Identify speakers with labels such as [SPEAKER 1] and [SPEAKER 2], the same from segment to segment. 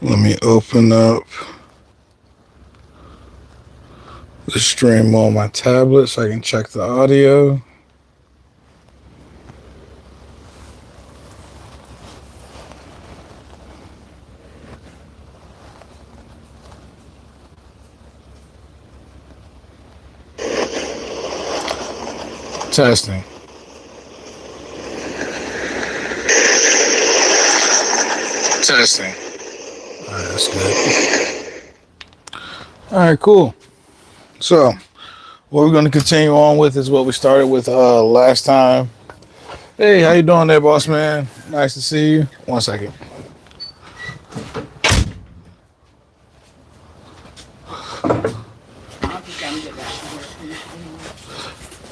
[SPEAKER 1] Let me open up the stream on my tablet so I can check the audio. Testing. Testing. All right, that's good. All right, cool. So, what we're going to continue on with is what we started with last time. Hey, how you doing there, boss man? Nice to see you. One second.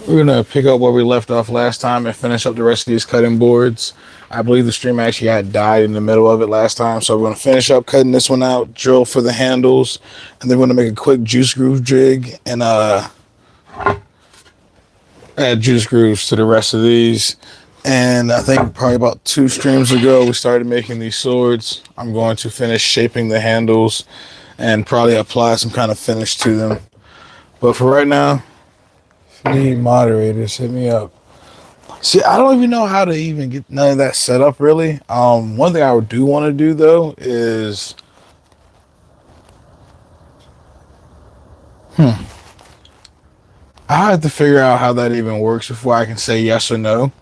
[SPEAKER 1] We're going to pick up where we left off last time and finish up the rest of these cutting boards. I believe the stream actually had died in the middle of it last time, so we're going to finish up cutting this one out, drill for the handles, and then we're going to make a quick juice groove jig and add juice grooves to the rest of these. And I think probably about 2 streams ago, we started making these swords. I'm going to finish shaping the handles and probably apply some kind of finish to them. But for right now, if you need moderators, hit me up. See, I don't even know how to even get none of that set up, really. One thing I do want to do, though, is... I have to figure out how that even works before I can say yes or no.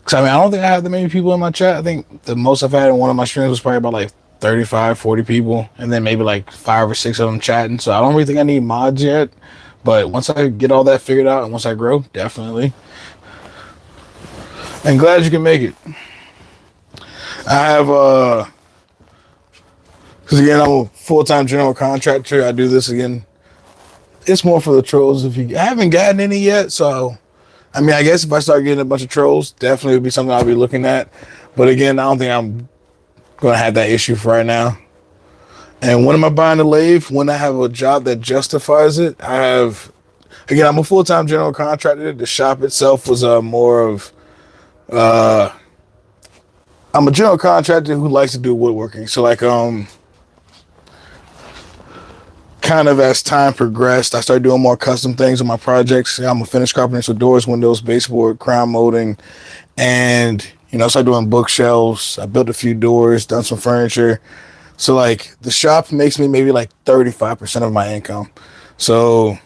[SPEAKER 1] Because, I mean, I don't think I have that many people in my chat. I think the most I've had in one of my streams was probably about, like, 35, 40 people. And then maybe, like, 5 or 6 of them chatting. So I don't really think I need mods yet. But once I get all that figured out and once I grow, definitely. And glad you can make it. I have, because again, I'm a full-time general contractor. I do this again. It's more for the trolls. I haven't gotten any yet, so I mean, I guess if I start getting a bunch of trolls, definitely would be something I'll be looking at. But again, I don't think I'm gonna have that issue for right now. And when am I buying a lathe? When I have a job that justifies it. Again, I'm a full-time general contractor. The shop itself was more of I'm a general contractor who likes to do woodworking. So like kind of as time progressed, I started doing more custom things on my projects. I'm a finished carpenter, so doors, windows, baseboard, crown molding, and I started doing bookshelves. I built a few doors, done some furniture. So like the shop makes me maybe like 35% of my income. So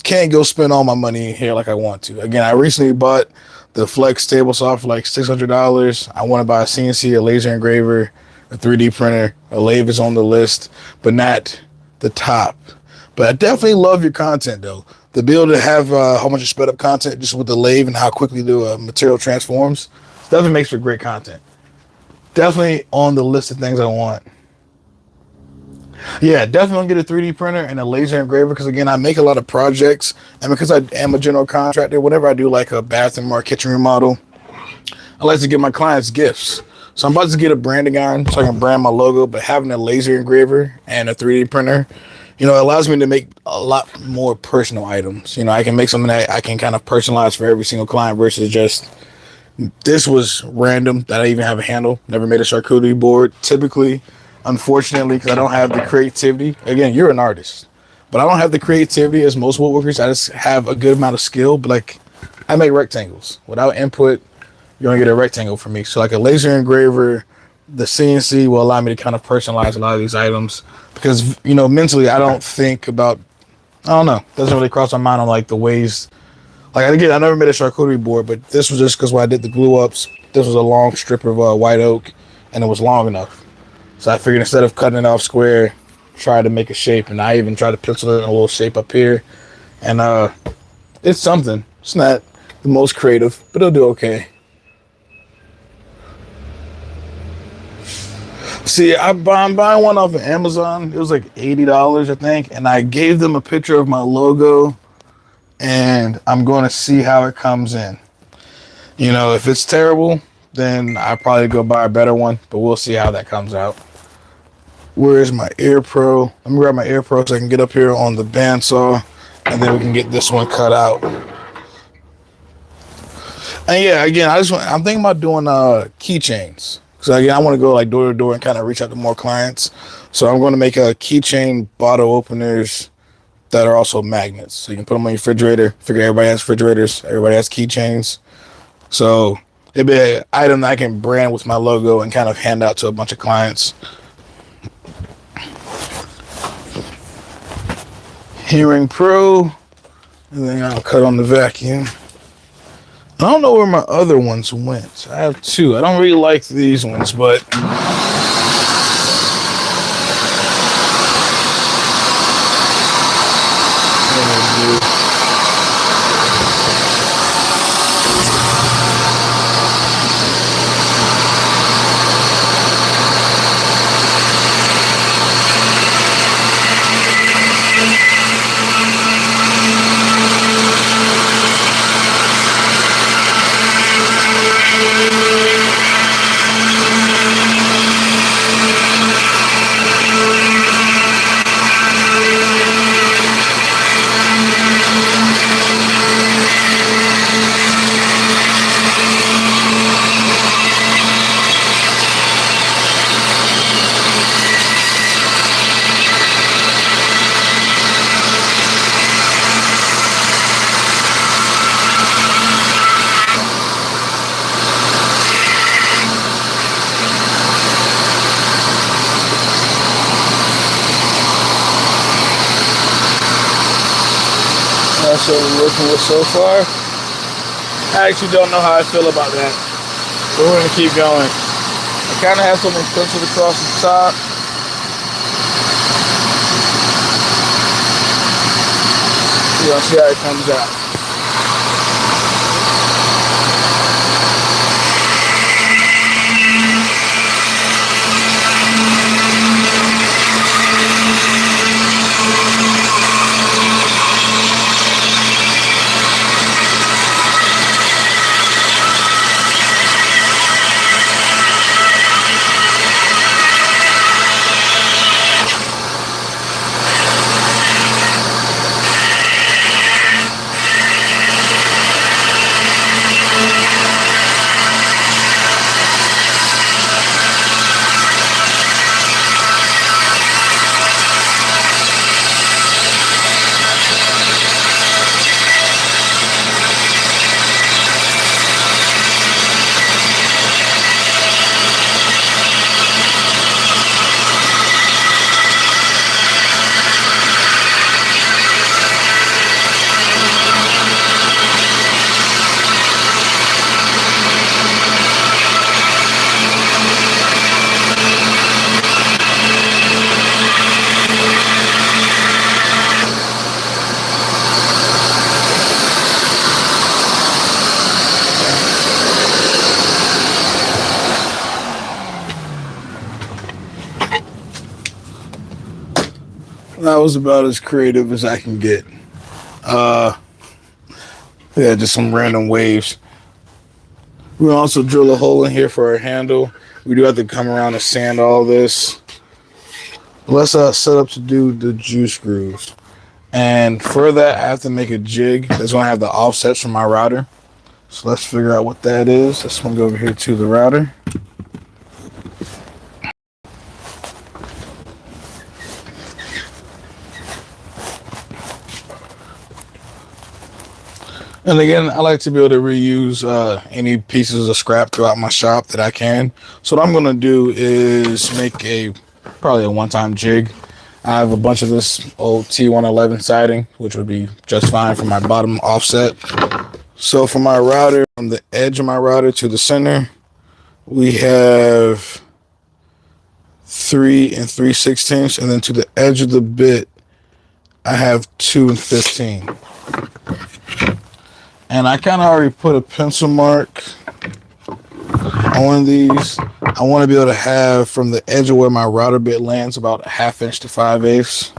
[SPEAKER 1] can't go spend all my money here like I want to. Again, I recently bought the Flex table saw for like $600. I want to buy a CNC, a laser engraver, a 3D printer. A lathe is on the list, but not the top. But I definitely love your content though. To be able to have a whole bunch of sped up content just with the lathe and how quickly the material transforms definitely makes for great content. Definitely on the list of things I want. Yeah, definitely get a 3D printer and a laser engraver because again, I make a lot of projects, and because I am a general contractor, whenever I do like a bathroom or a kitchen remodel, I like to give my clients gifts. So I'm about to get a branding iron so I can brand my logo, but having a laser engraver and a 3D printer, it allows me to make a lot more personal items. I can make something that I can kind of personalize for every single client versus just this was random that I even have a handle. Never made a charcuterie board. Typically, unfortunately, because I don't have the creativity. Again, you're an artist, but I don't have the creativity as most woodworkers. I just have a good amount of skill. But like, I make rectangles. Without input, you're gonna get a rectangle from me. So like a laser engraver, the CNC will allow me to kind of personalize a lot of these items because mentally I don't think about. I don't know. Doesn't really cross my mind on like the ways. Like again, I never made a charcuterie board, but this was just because when I did the glue ups, this was a long strip of white oak, and it was long enough. So I figured instead of cutting it off square, try to make a shape, and I even try to pencil it in a little shape up here. And it's something. It's not the most creative, but it'll do okay. See, I'm buying one off of Amazon. It was like $80, I think, and I gave them a picture of my logo, and I'm going to see how it comes in. If it's terrible, then I probably go buy a better one, but we'll see how that comes out. Where is my Air Pro? Let me grab my Air Pro so I can get up here on the bandsaw, and then we can get this one cut out. And yeah, again, I'm thinking about doing keychains Because again, I want to go like door to door and kind of reach out to more clients. So I'm going to make a keychain bottle openers that are also magnets. So you can put them on your refrigerator. Figure everybody has refrigerators. Everybody has keychains. So it'd be an item that I can brand with my logo and kind of hand out to a bunch of clients. Hearing Pro. And then I'll cut on the vacuum. I don't know where my other ones went. I have two. I don't really like these ones, but that's what we're working with so far. I actually don't know how I feel about that. But we're going to keep going. I kind of have something penciled across the top. You're going to see how it comes out. That was about as creative as I can get. Yeah, just some random waves. We'll also drill a hole in here for our handle. We do have to come around and sand all this. Let's set up to do the juice screws. And for that, I have to make a jig that's going to have the offsets from my router. So let's figure out what that is. Let's go over here to the router. And again, I like to be able to reuse any pieces of scrap throughout my shop that I can. So what I'm going to do is make probably a one-time jig. I have a bunch of this old T111 siding, which would be just fine for my bottom offset. So for my router, from the edge of my router to the center, we have 3 3/16, and then to the edge of the bit, I have 2 15. And I kind of already put a pencil mark on these. I want to be able to have from the edge of where my router bit lands about 1/2 inch to 5/8.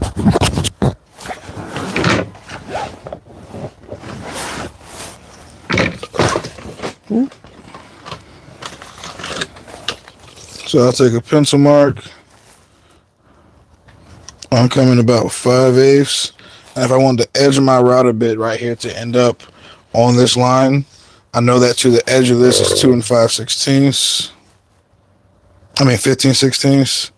[SPEAKER 1] So I'll take a pencil mark. I'm coming about 5/8. And if I want the edge of my router bit right here to end up on this line, I know that to the edge of this is 2 5/16. I mean 15/16.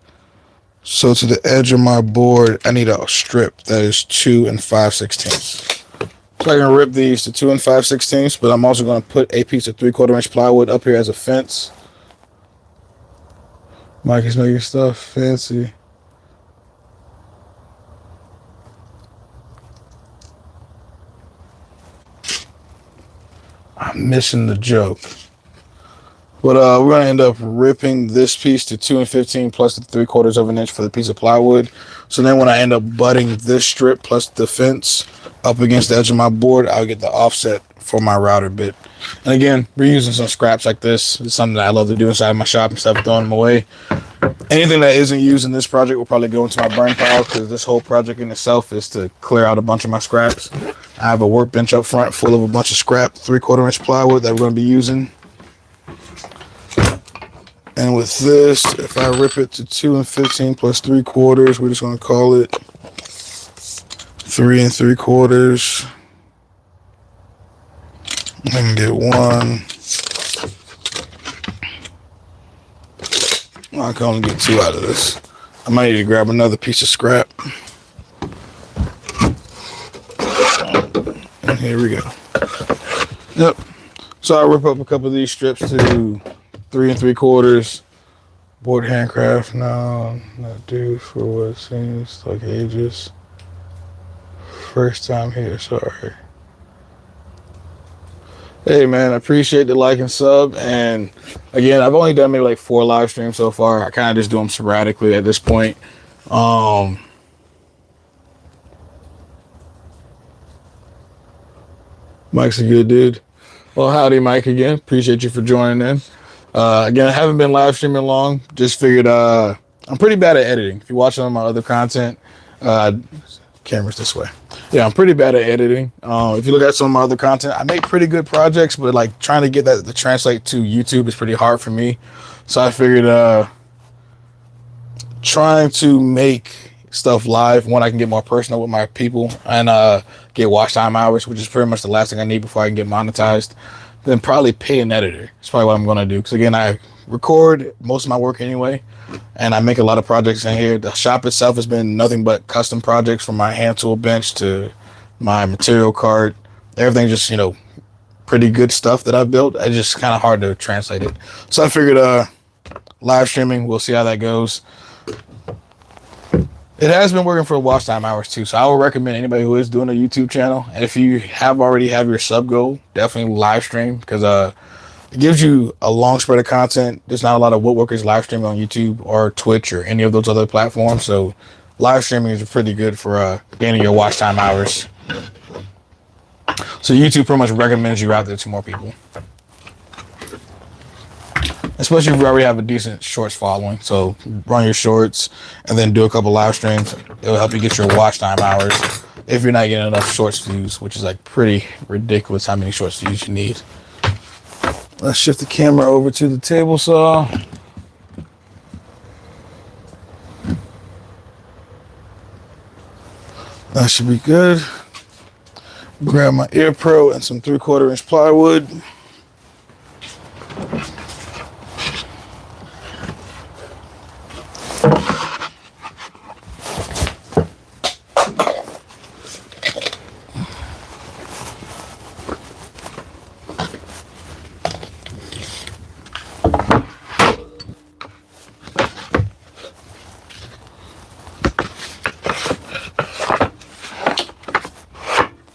[SPEAKER 1] So to the edge of my board, I need a strip that is 2 5/16. So I can rip these to 2 5/16, but I'm also going to put a piece of 3/4 inch plywood up here as a fence. Mike is making stuff fancy. I'm missing the joke. But we're going to end up ripping this piece to 2 15 plus the 3/4 of an inch for the piece of plywood. So then when I end up butting this strip plus the fence up against the edge of my board, I'll get the offset for my router bit. And again, reusing some scraps like this is something that I love to do inside my shop instead of throwing them away. Anything that isn't used in this project will probably go into my burn pile, because this whole project in itself is to clear out a bunch of my scraps. I have a workbench up front full of a bunch of scrap 3/4 inch plywood that we're going to be using. And with this, if I rip it to 2 15 plus 3/4, we're just going to call it 3 3/4. I can get one. I can only get 2 out of this. I might need to grab another piece of scrap. And here we go. Yep. So I rip up a couple of these strips to 3 3/4. Board handcraft. No, not due for what it seems like ages. First time here, sorry. Hey man, I appreciate the like and sub. And again, I've only done maybe like 4 live streams so far. I kind of just do them sporadically at this point. Mike's a good dude. Well, howdy, Mike, again. Appreciate you for joining in. Again, I haven't been live streaming long. Just figured I'm pretty bad at editing. If you watch some of my other content, camera's this way. Yeah, I'm pretty bad at editing. If you look at some of my other content, I make pretty good projects, but like trying to get that to translate to YouTube is pretty hard for me. So I figured trying to make stuff live, when I can get more personal with my people and get watch time hours, which is pretty much the last thing I need before I can get monetized, then probably pay an editor. That's probably what I'm going to do. Because again, I record most of my work anyway, and I make a lot of projects in here. The shop itself has been nothing but custom projects, from my hand tool bench to my material cart. Everything just, pretty good stuff that I've built. It's just kind of hard to translate it. So I figured live streaming, we'll see how that goes. It has been working for watch time hours too, so I would recommend anybody who is doing a YouTube channel, and if you already have your sub goal, definitely live stream, because it gives you a long spread of content. There's not a lot of woodworkers live streaming on YouTube or Twitch or any of those other platforms, so live streaming is pretty good for gaining your watch time hours. So YouTube pretty much recommends you out there to more people, especially if you already have a decent shorts following. So run your shorts and then do a couple live streams. It'll help you get your watch time hours if you're not getting enough shorts views, which is like pretty ridiculous how many shorts views you need. Let's shift the camera over to the table saw. That should be good. Grab my Air Pro and some 3/4 inch plywood.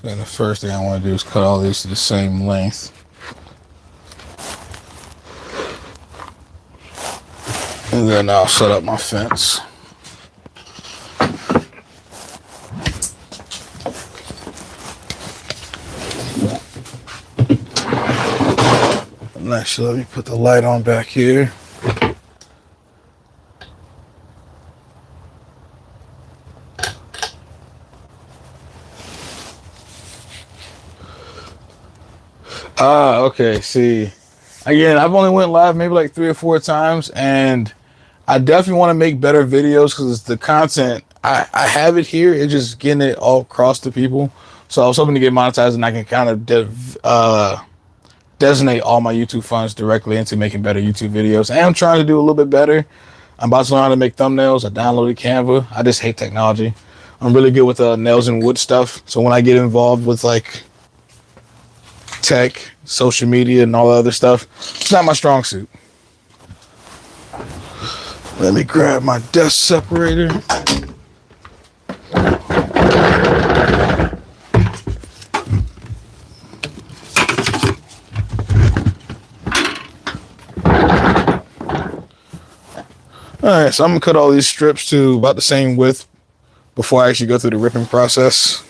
[SPEAKER 1] And the first thing I want to do is cut all these to the same length. And then I'll set up my fence. And actually, let me put the light on back here. Okay, see, again, I've only went live maybe like 3 or 4 times, and I definitely want to make better videos, because the content, I have it here, it's just getting it all across to people. So I was hoping to get monetized, and I can kind of designate all my YouTube funds directly into making better YouTube videos. I am trying to do a little bit better. I'm about to learn how to make thumbnails. I downloaded Canva. I just hate technology. I'm really good with nails and wood stuff. So when I get involved with like tech, social media, and all the other stuff, it's not my strong suit. Let me grab my desk separator. Alright, so I'm going to cut all these strips to about the same width before I actually go through the ripping process.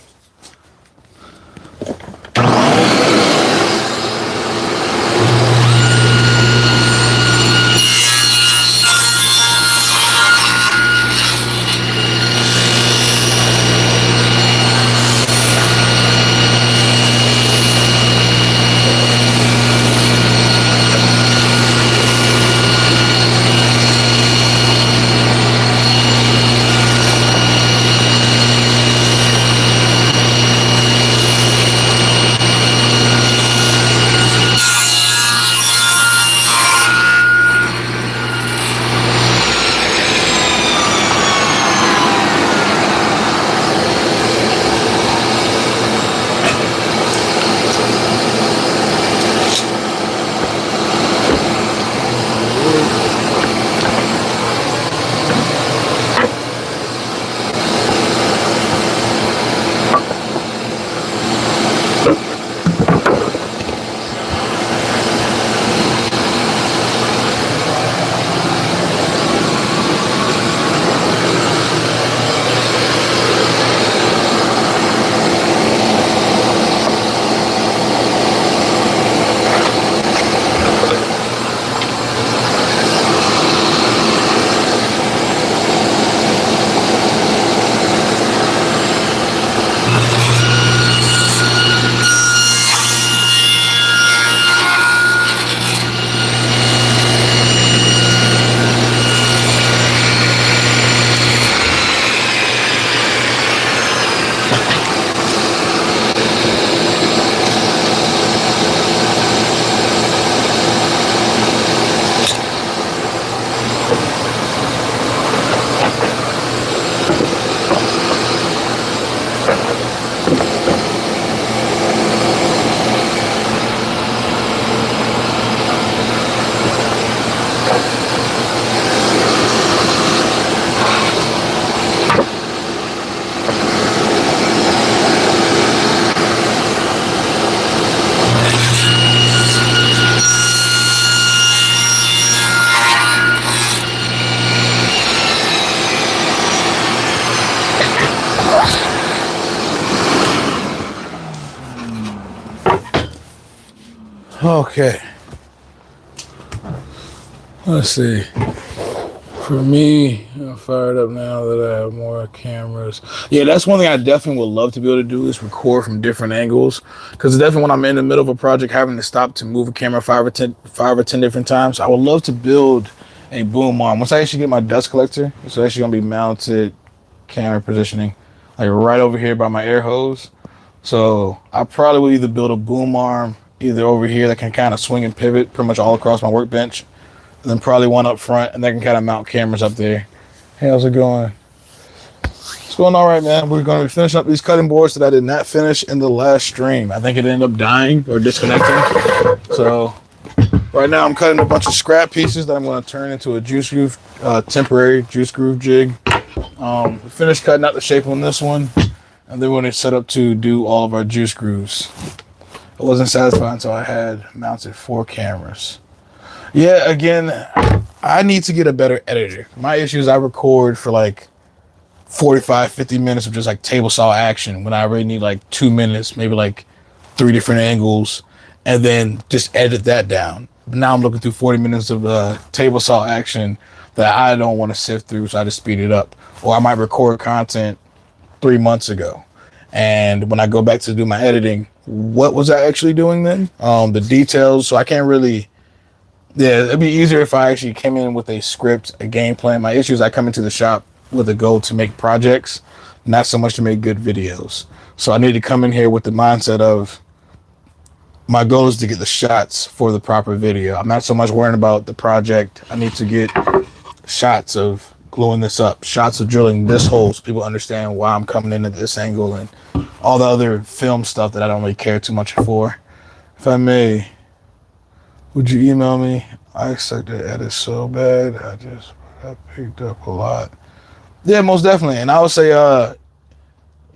[SPEAKER 1] Okay. Let's see. For me, I'm fired up now that I have more cameras. Yeah, that's one thing I definitely would love to be able to do is record from different angles. Because definitely when I'm in the middle of a project, having to stop to move a camera five or ten different times, I would love to build a boom arm. Once I actually get my dust collector, it's actually going to be mounted camera positioning, like right over here by my air hose. So I probably would either build a boom arm either over here that can kind of swing and pivot pretty much all across my workbench, and then probably one up front, and that can kind of mount cameras up there. Hey, how's it going? It's going all right, man. We're going to be finishing up these cutting boards that I did not finish in the last stream. I think it ended up dying or disconnecting. So right now I'm cutting a bunch of scrap pieces that I'm going to turn into a juice groove, temporary juice groove jig. Finished cutting out the shape on this one, and then we're going to set up to do all of our juice grooves. I wasn't satisfied until I had mounted 4 cameras. Yeah, again, I need to get a better editor. My issue is I record for like 45, 50 minutes of just like table saw action when I already need like 2 minutes, maybe like 3 different angles, and then just edit that down. But now I'm looking through 40 minutes of table saw action that I don't want to sift through, so I just speed it up. Or I might record content 3 months ago, and when I go back to do my editing, what was I actually doing then? The details, so I can't really... Yeah, it'd be easier if I actually came in with a script, a game plan. My issue is I come into the shop with a goal to make projects, not so much to make good videos. So I need to come in here with the mindset of my goal is to get the shots for the proper video. I'm not so much worrying about the project. I need to get shots of gluing this up, shots of drilling this hole so people understand why I'm coming in at this angle, and all the other film stuff that I don't really care too much for. If I may, would you email me? I suck to edit so bad. I picked up a lot. Yeah, most definitely. And I would say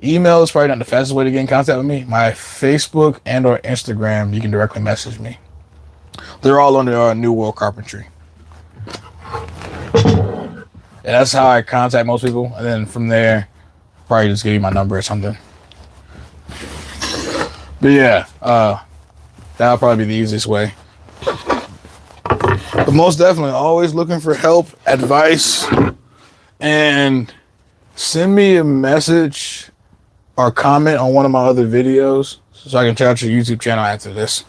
[SPEAKER 1] email is probably not the fastest way to get in contact with me. My Facebook and or Instagram, you can directly message me. They're all under New World Carpentry. And that's how I contact most people. And then from there, probably just give you my number or something. But yeah, that'll probably be the easiest way. But most definitely, always looking for help, advice, and send me a message or comment on one of my other videos so I can check out your YouTube channel after this.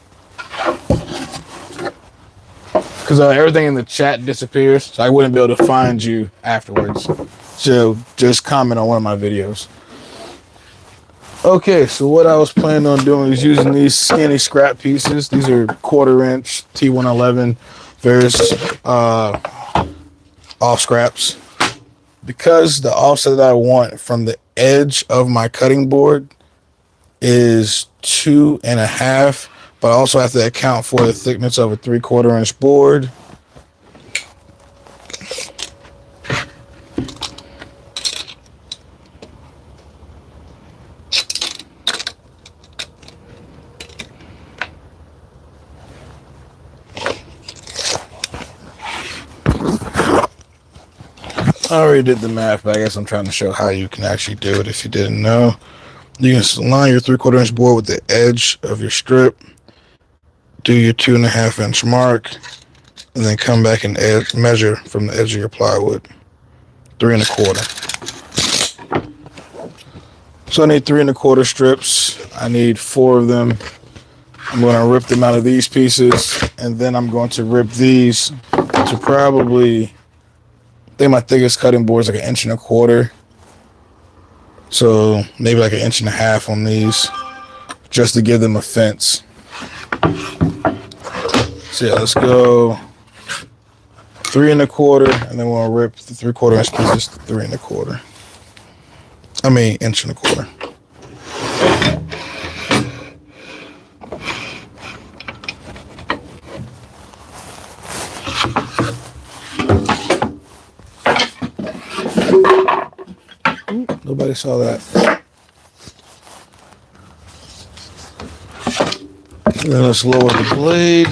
[SPEAKER 1] Because everything in the chat disappears, so I wouldn't be able to find you afterwards. So just comment on one of my videos. Okay, so what I was planning on doing is using these skinny scrap pieces. These are 1/4 inch T111 various off scraps. Because the offset that I want from the edge of my cutting board is 2.5, but I also have to account for the thickness of a 3/4 inch board. I already did the math, but I guess I'm trying to show how you can actually do it if you didn't know. You can line your 3/4 inch board with the edge of your strip, do your 2.5 inch mark, and then come back and measure from the edge of your plywood. 3.25. So I need 3.25 strips. I need 4 of them. I'm going to rip them out of these pieces, and then I'm going to rip these to probably, I think my thickest cutting board is like 1.25 inches. So maybe like 1.5 inches on these, just to give them a fence. So yeah, let's go 3.25, and then we'll rip the 3/4 inch pieces to 3.25. I mean 1.25 inches. Nobody saw that. And then let's lower the blade.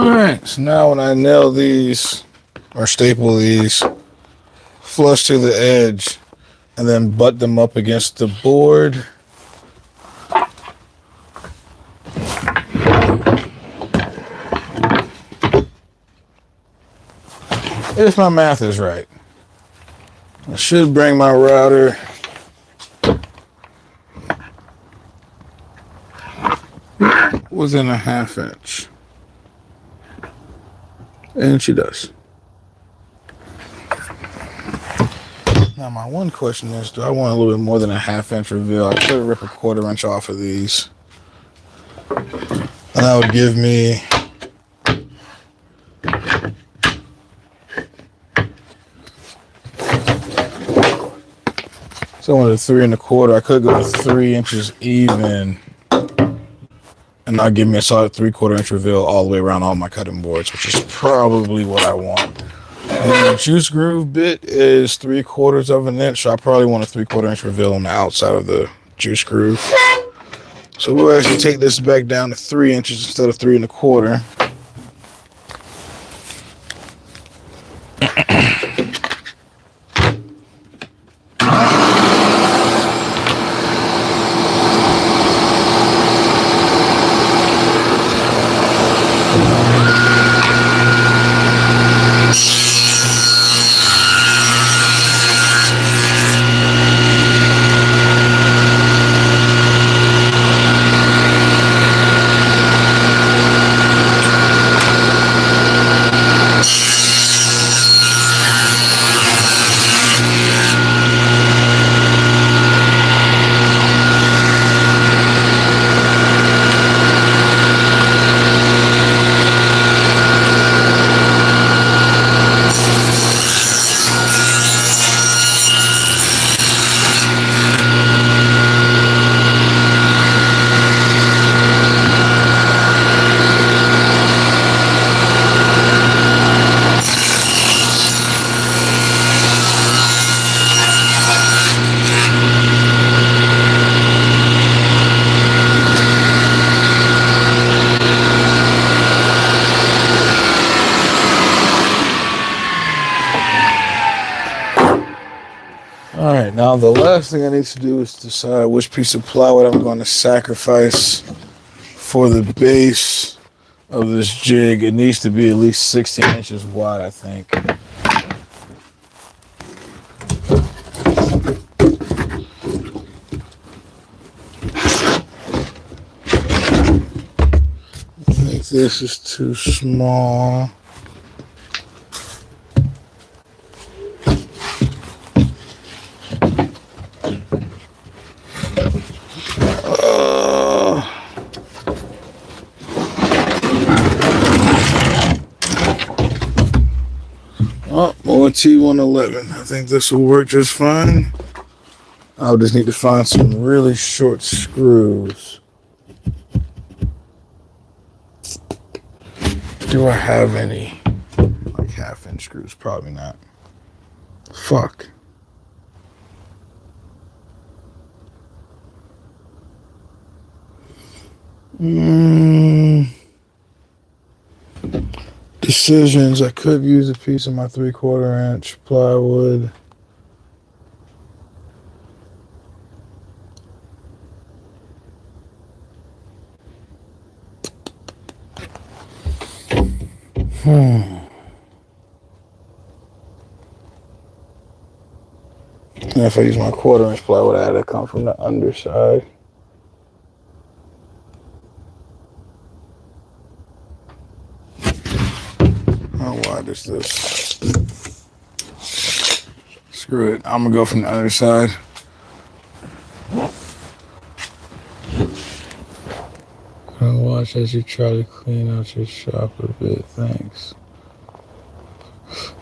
[SPEAKER 1] Alright, so now when I nail these or staple these flush to the edge and then butt them up against the board, if my math is right, I should bring my router within a 1/2 inch. And she does. Now my one question is, do I want a little bit more than a 1/2 inch reveal? I could rip a 1/4 inch off of these. And that would give me so I wanted 3 1/4. I could go 3 inches even. And that'll give me a solid 3/4 inch reveal all the way around all my cutting boards, which is probably what I want. And the juice groove bit is 3/4 of an inch, so I probably want a 3/4 inch reveal on the outside of the juice groove. So we'll actually take this back down to 3 inches instead of 3 1/4. Alright, now the last thing I need to do is decide which piece of plywood I'm going to sacrifice for the base of this jig. It needs to be at least 16 inches wide, I think. I think this is too small. More T111. I think this will work just fine. I'll just need to find some really short screws. Do I have any? Like 1/2 inch screws? Probably not. Fuck. Decisions. I could use a piece of my 3/4 inch plywood. And if I use my 1/4 inch plywood, I had to come from the underside. How wide is this? Screw it. I'm gonna go from the other side. I'll watch as you try to clean out your shop a bit. Thanks.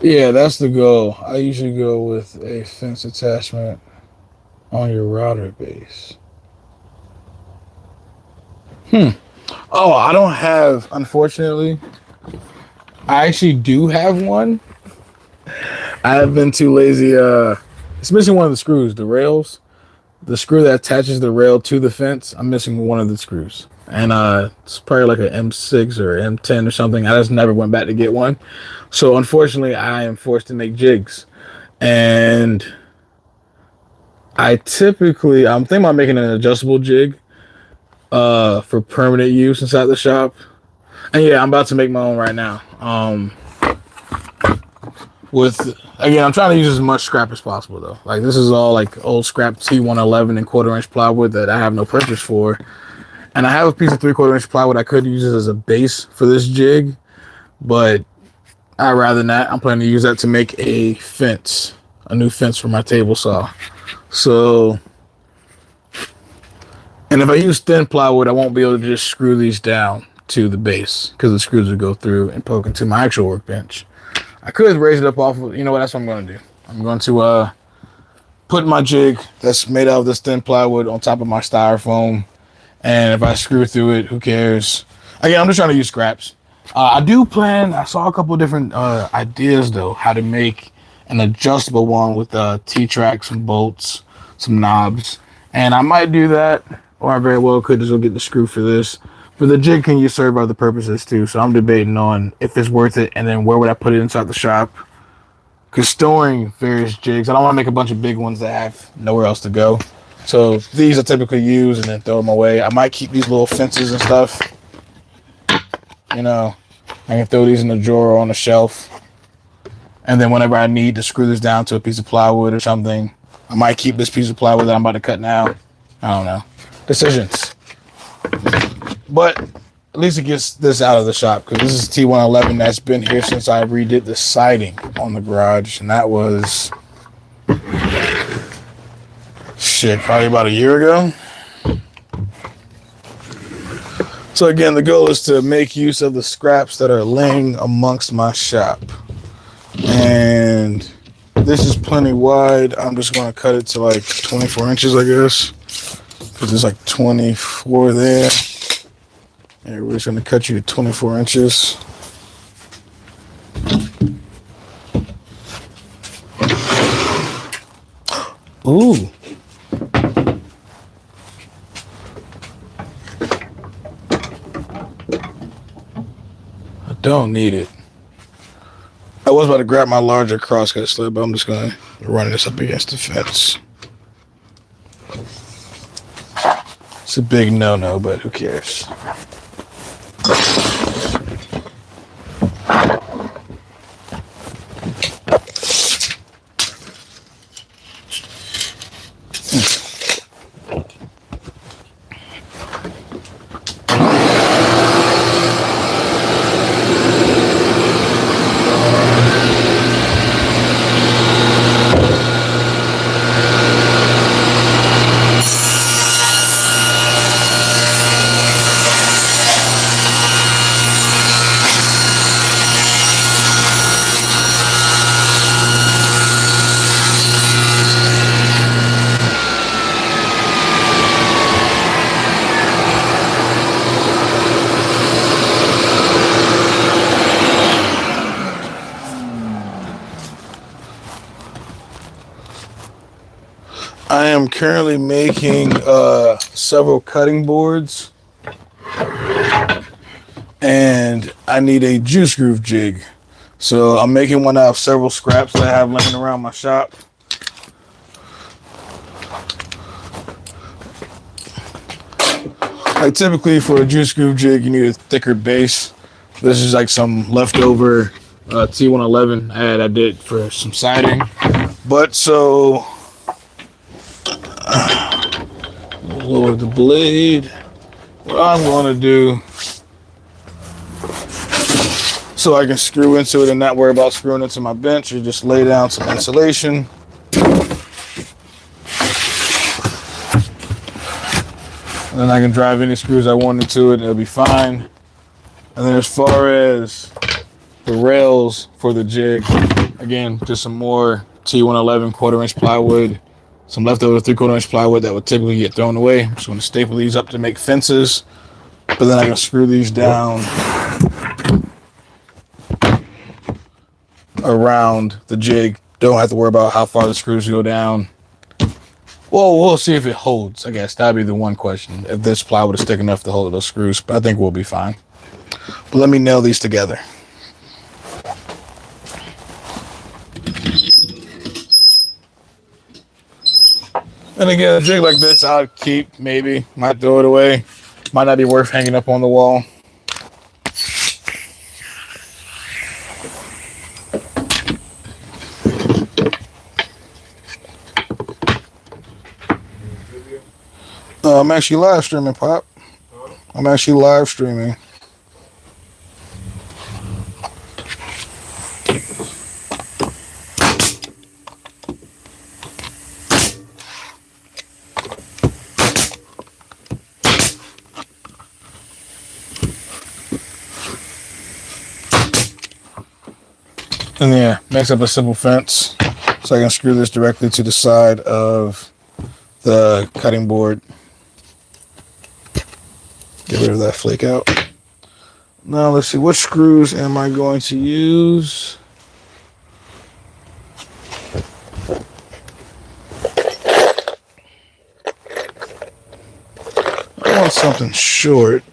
[SPEAKER 1] Yeah, that's the goal. I usually go with a fence attachment on your router base. Oh, I don't have, unfortunately. I actually do have one. I have been too lazy. It's missing one of the screws, the rails. the screw that attaches the rail to the fence, I'm missing one of the screws. And it's probably like an M6 or M10 or something. I just never went back to get one. So unfortunately, I am forced to make jigs. And I'm thinking about making an adjustable jig for permanent use inside the shop. And yeah, I'm about to make my own right now. I'm trying to use as much scrap as possible though. Like this is all like old scrap T111 and 1/4 inch plywood that I have no purchase for. And I have a piece of 3/4 inch plywood I could use as a base for this jig, but I'd rather not. I'm planning to use that to make a new fence for my table saw. So, and if I use thin plywood, I won't be able to just screw these down to the base because the screws would go through and poke into my actual workbench. I could raise it up off of, that's what I'm going to do. I'm going to put my jig that's made out of this thin plywood on top of my styrofoam. And if I screw through it, who cares? Again, I'm just trying to use scraps. I saw a couple of different ideas though, how to make an adjustable one with T-tracks, some bolts, some knobs. And I might do that, or I very well could just go get the screw for this. But the jig can serve other purposes too, so I'm debating on if it's worth it, and then where would I put it inside the shop. Because storing various jigs, I don't want to make a bunch of big ones that have nowhere else to go. So these I typically use and then throw them away. I might keep these little fences and stuff. I can throw these in a drawer or on a shelf. And then whenever I need to screw this down to a piece of plywood or something, I might keep this piece of plywood that I'm about to cut now. I don't know. Decisions. But at least it gets this out of the shop because this is T111 that's been here since I redid the siding on the garage. And that was, probably about a year ago. So again, the goal is to make use of the scraps that are laying amongst my shop. And this is plenty wide. I'm just going to cut it to like 24 inches, I guess. Because there's like 24 there. And we're just going to cut you to 24 inches. Ooh. I don't need it. I was about to grab my larger crosscut sled, but I'm just going to run this up against the fence. It's a big no-no, but who cares? I am currently making several cutting boards, and I need a juice groove jig. So I'm making one out of several scraps that I have laying around my shop. Like typically for a juice groove jig, you need a thicker base. This is like some leftover T111 I did for some siding. But so lower the blade. What I'm going to do, so I can screw into it and not worry about screwing into my bench, is just lay down some insulation. And then I can drive any screws I want into it, it'll be fine. And then as far as the rails for the jig, again, just some more T111 1/4 inch plywood, some leftover 3/4 inch plywood that would typically get thrown away. I'm just going to staple these up to make fences, but then I can screw these down around the jig. Don't have to worry about how far the screws go down. Well, we'll see if it holds. I guess that'd be the one question. If this plywood is thick enough to hold those screws, but I think we'll be fine. But let me nail these together. And again, a jig like this, I'll keep, maybe. Might throw it away. Might not be worth hanging up on the wall. I'm actually live streaming, Pop. I'm actually live streaming. And yeah, makes up a simple fence. So I can screw this directly to the side of the cutting board. Get rid of that flake out. Now let's see, what screws am I going to use? I want something short.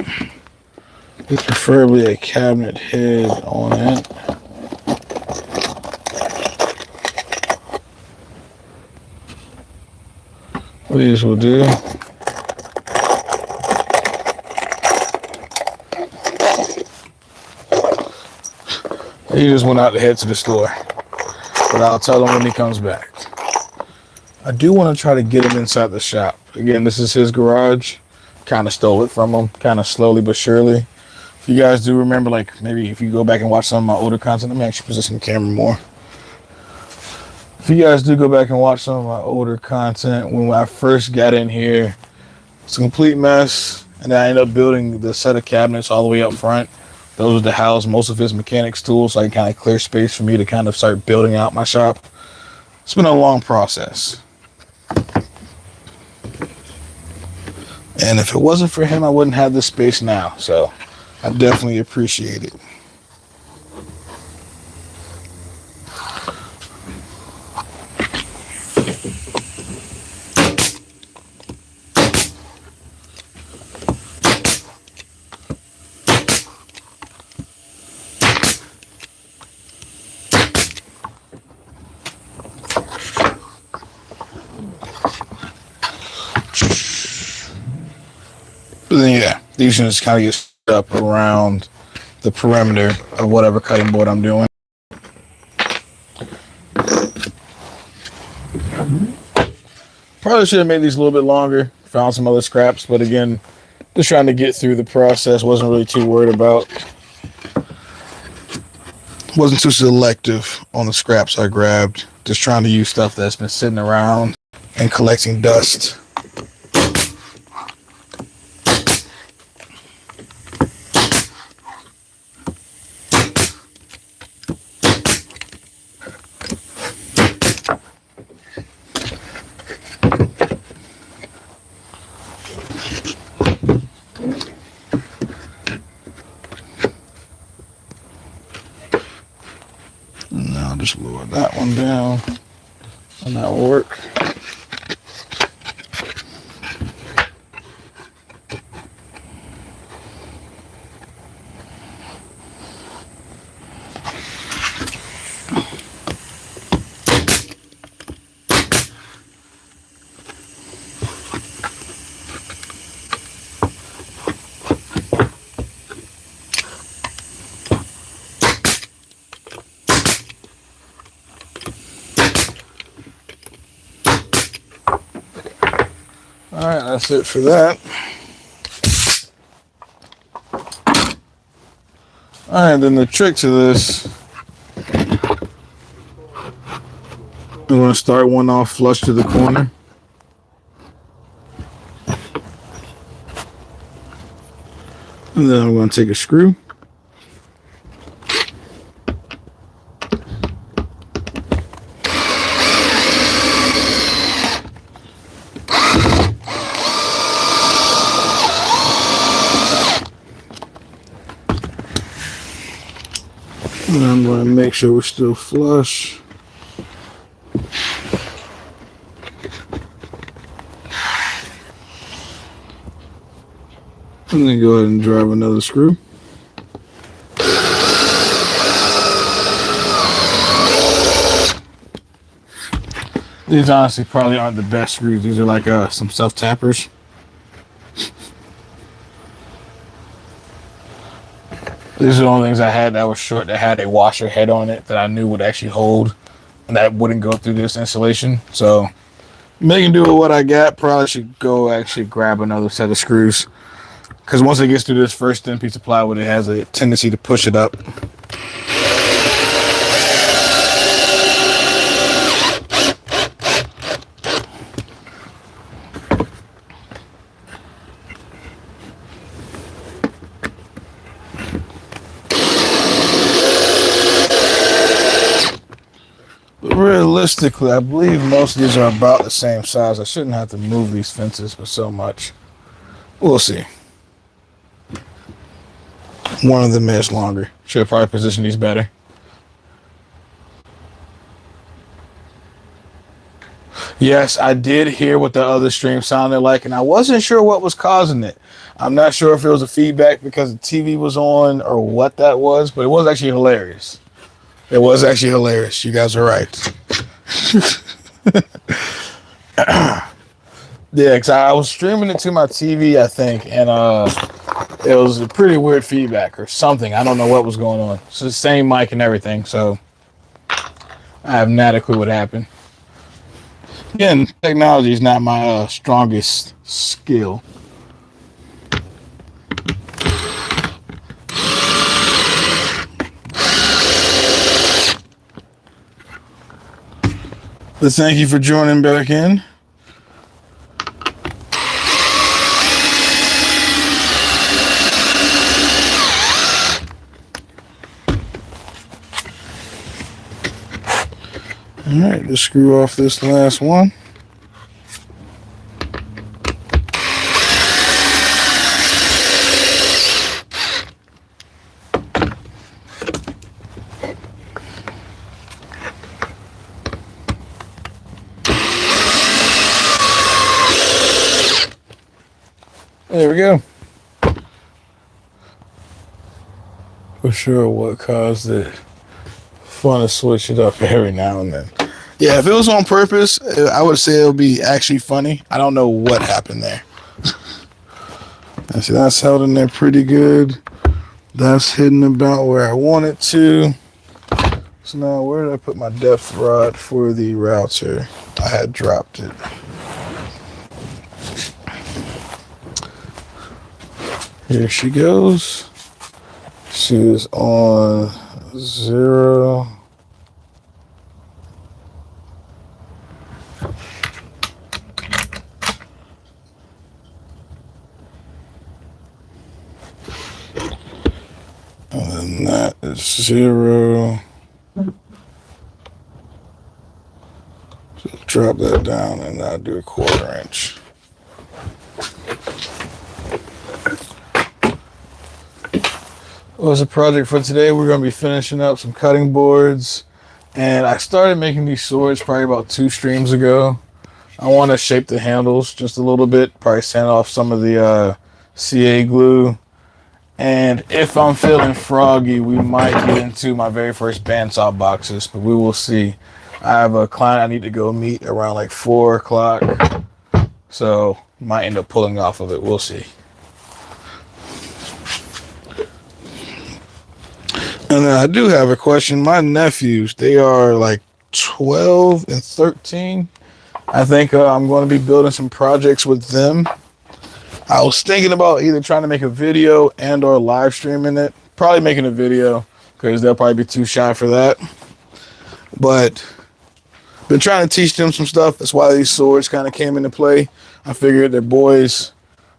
[SPEAKER 1] Preferably a cabinet head on it. These will do. He just went out to head to the store, but I'll tell him when he comes back. I do want to try to get him inside the shop. Again, this is his garage. Kind of stole it from him, kind of slowly but surely. If you guys do remember, like maybe if you go back and watch some of my older content, let me actually position the camera more. If you guys do go back and watch some of my older content, when I first got in here, it's a complete mess. And then I ended up building the set of cabinets all the way up front. Those were to house most of his mechanics tools, so I can kind of clear space for me to kind of start building out my shop. It's been a long process. And if it wasn't for him, I wouldn't have this space now. So I definitely appreciate it. But then yeah, these units kind of get set up around the perimeter of whatever cutting board I'm doing. Probably should have made these a little bit longer. Found some other scraps, but again, just trying to get through the process. Wasn't really too worried about. Wasn't too selective on the scraps I grabbed. Just trying to use stuff that's been sitting around and collecting dust. Now just lower that one down, and that will work. Alright, that's it for that. Alright, then the trick to this, I'm going to start one off flush to the corner. And then I'm going to take a screw. And I'm going to make sure we're still flush. And then go ahead and drive another screw. These honestly probably aren't the best screws. These are like some self-tappers. These are the only things I had that was short, that had a washer head on it that I knew would actually hold and that wouldn't go through this installation. So making do with what I got. Probably should go actually grab another set of screws, because once it gets through this first thin piece of plywood, it has a tendency to push it up. Realistically, I believe most of these are about the same size. I shouldn't have to move these fences for so much. We'll see. One of them is longer. Should probably position these better. Yes, I did hear what the other stream sounded like, and I wasn't sure what was causing it. I'm not sure if it was a feedback because the TV was on or what that was, but it was actually hilarious. It was actually hilarious. You guys are right. Yeah, because I was streaming it to my TV, I think, and it was a pretty weird feedback or something. I don't know what was going on. It's the same mic and everything, so I have not a clue what happened. Again, technology is not my strongest skill. But thank you for joining back in. All right, just screw off this last one. There we go. For sure what caused it. Fun to switch it up every now and then. Yeah, if it was on purpose, I would say it would be actually funny. I don't know what happened there. See, that's held in there pretty good. That's hidden about where I want it to. So now where did I put my depth rod for the router? I had dropped it. Here she goes. She is on 0. And then that is 0. So drop that down and I'll do a 1/4 inch. What was the project for today? We're going to be finishing up some cutting boards. And I started making these swords probably about 2 streams ago. I want to shape the handles just a little bit. Probably sand off some of the CA glue. And if I'm feeling froggy, we might get into my very first bandsaw boxes. But we will see. I have a client I need to go meet around like 4 o'clock. So might end up pulling off of it. We'll see. And I do have a question. My nephews, they are like 12 and 13. I think I'm going to be building some projects with them. I was thinking about either trying to make a video and or live streaming it. Probably making a video because they'll probably be too shy for that. But been trying to teach them some stuff. That's why these swords kind of came into play. I figured they're boys,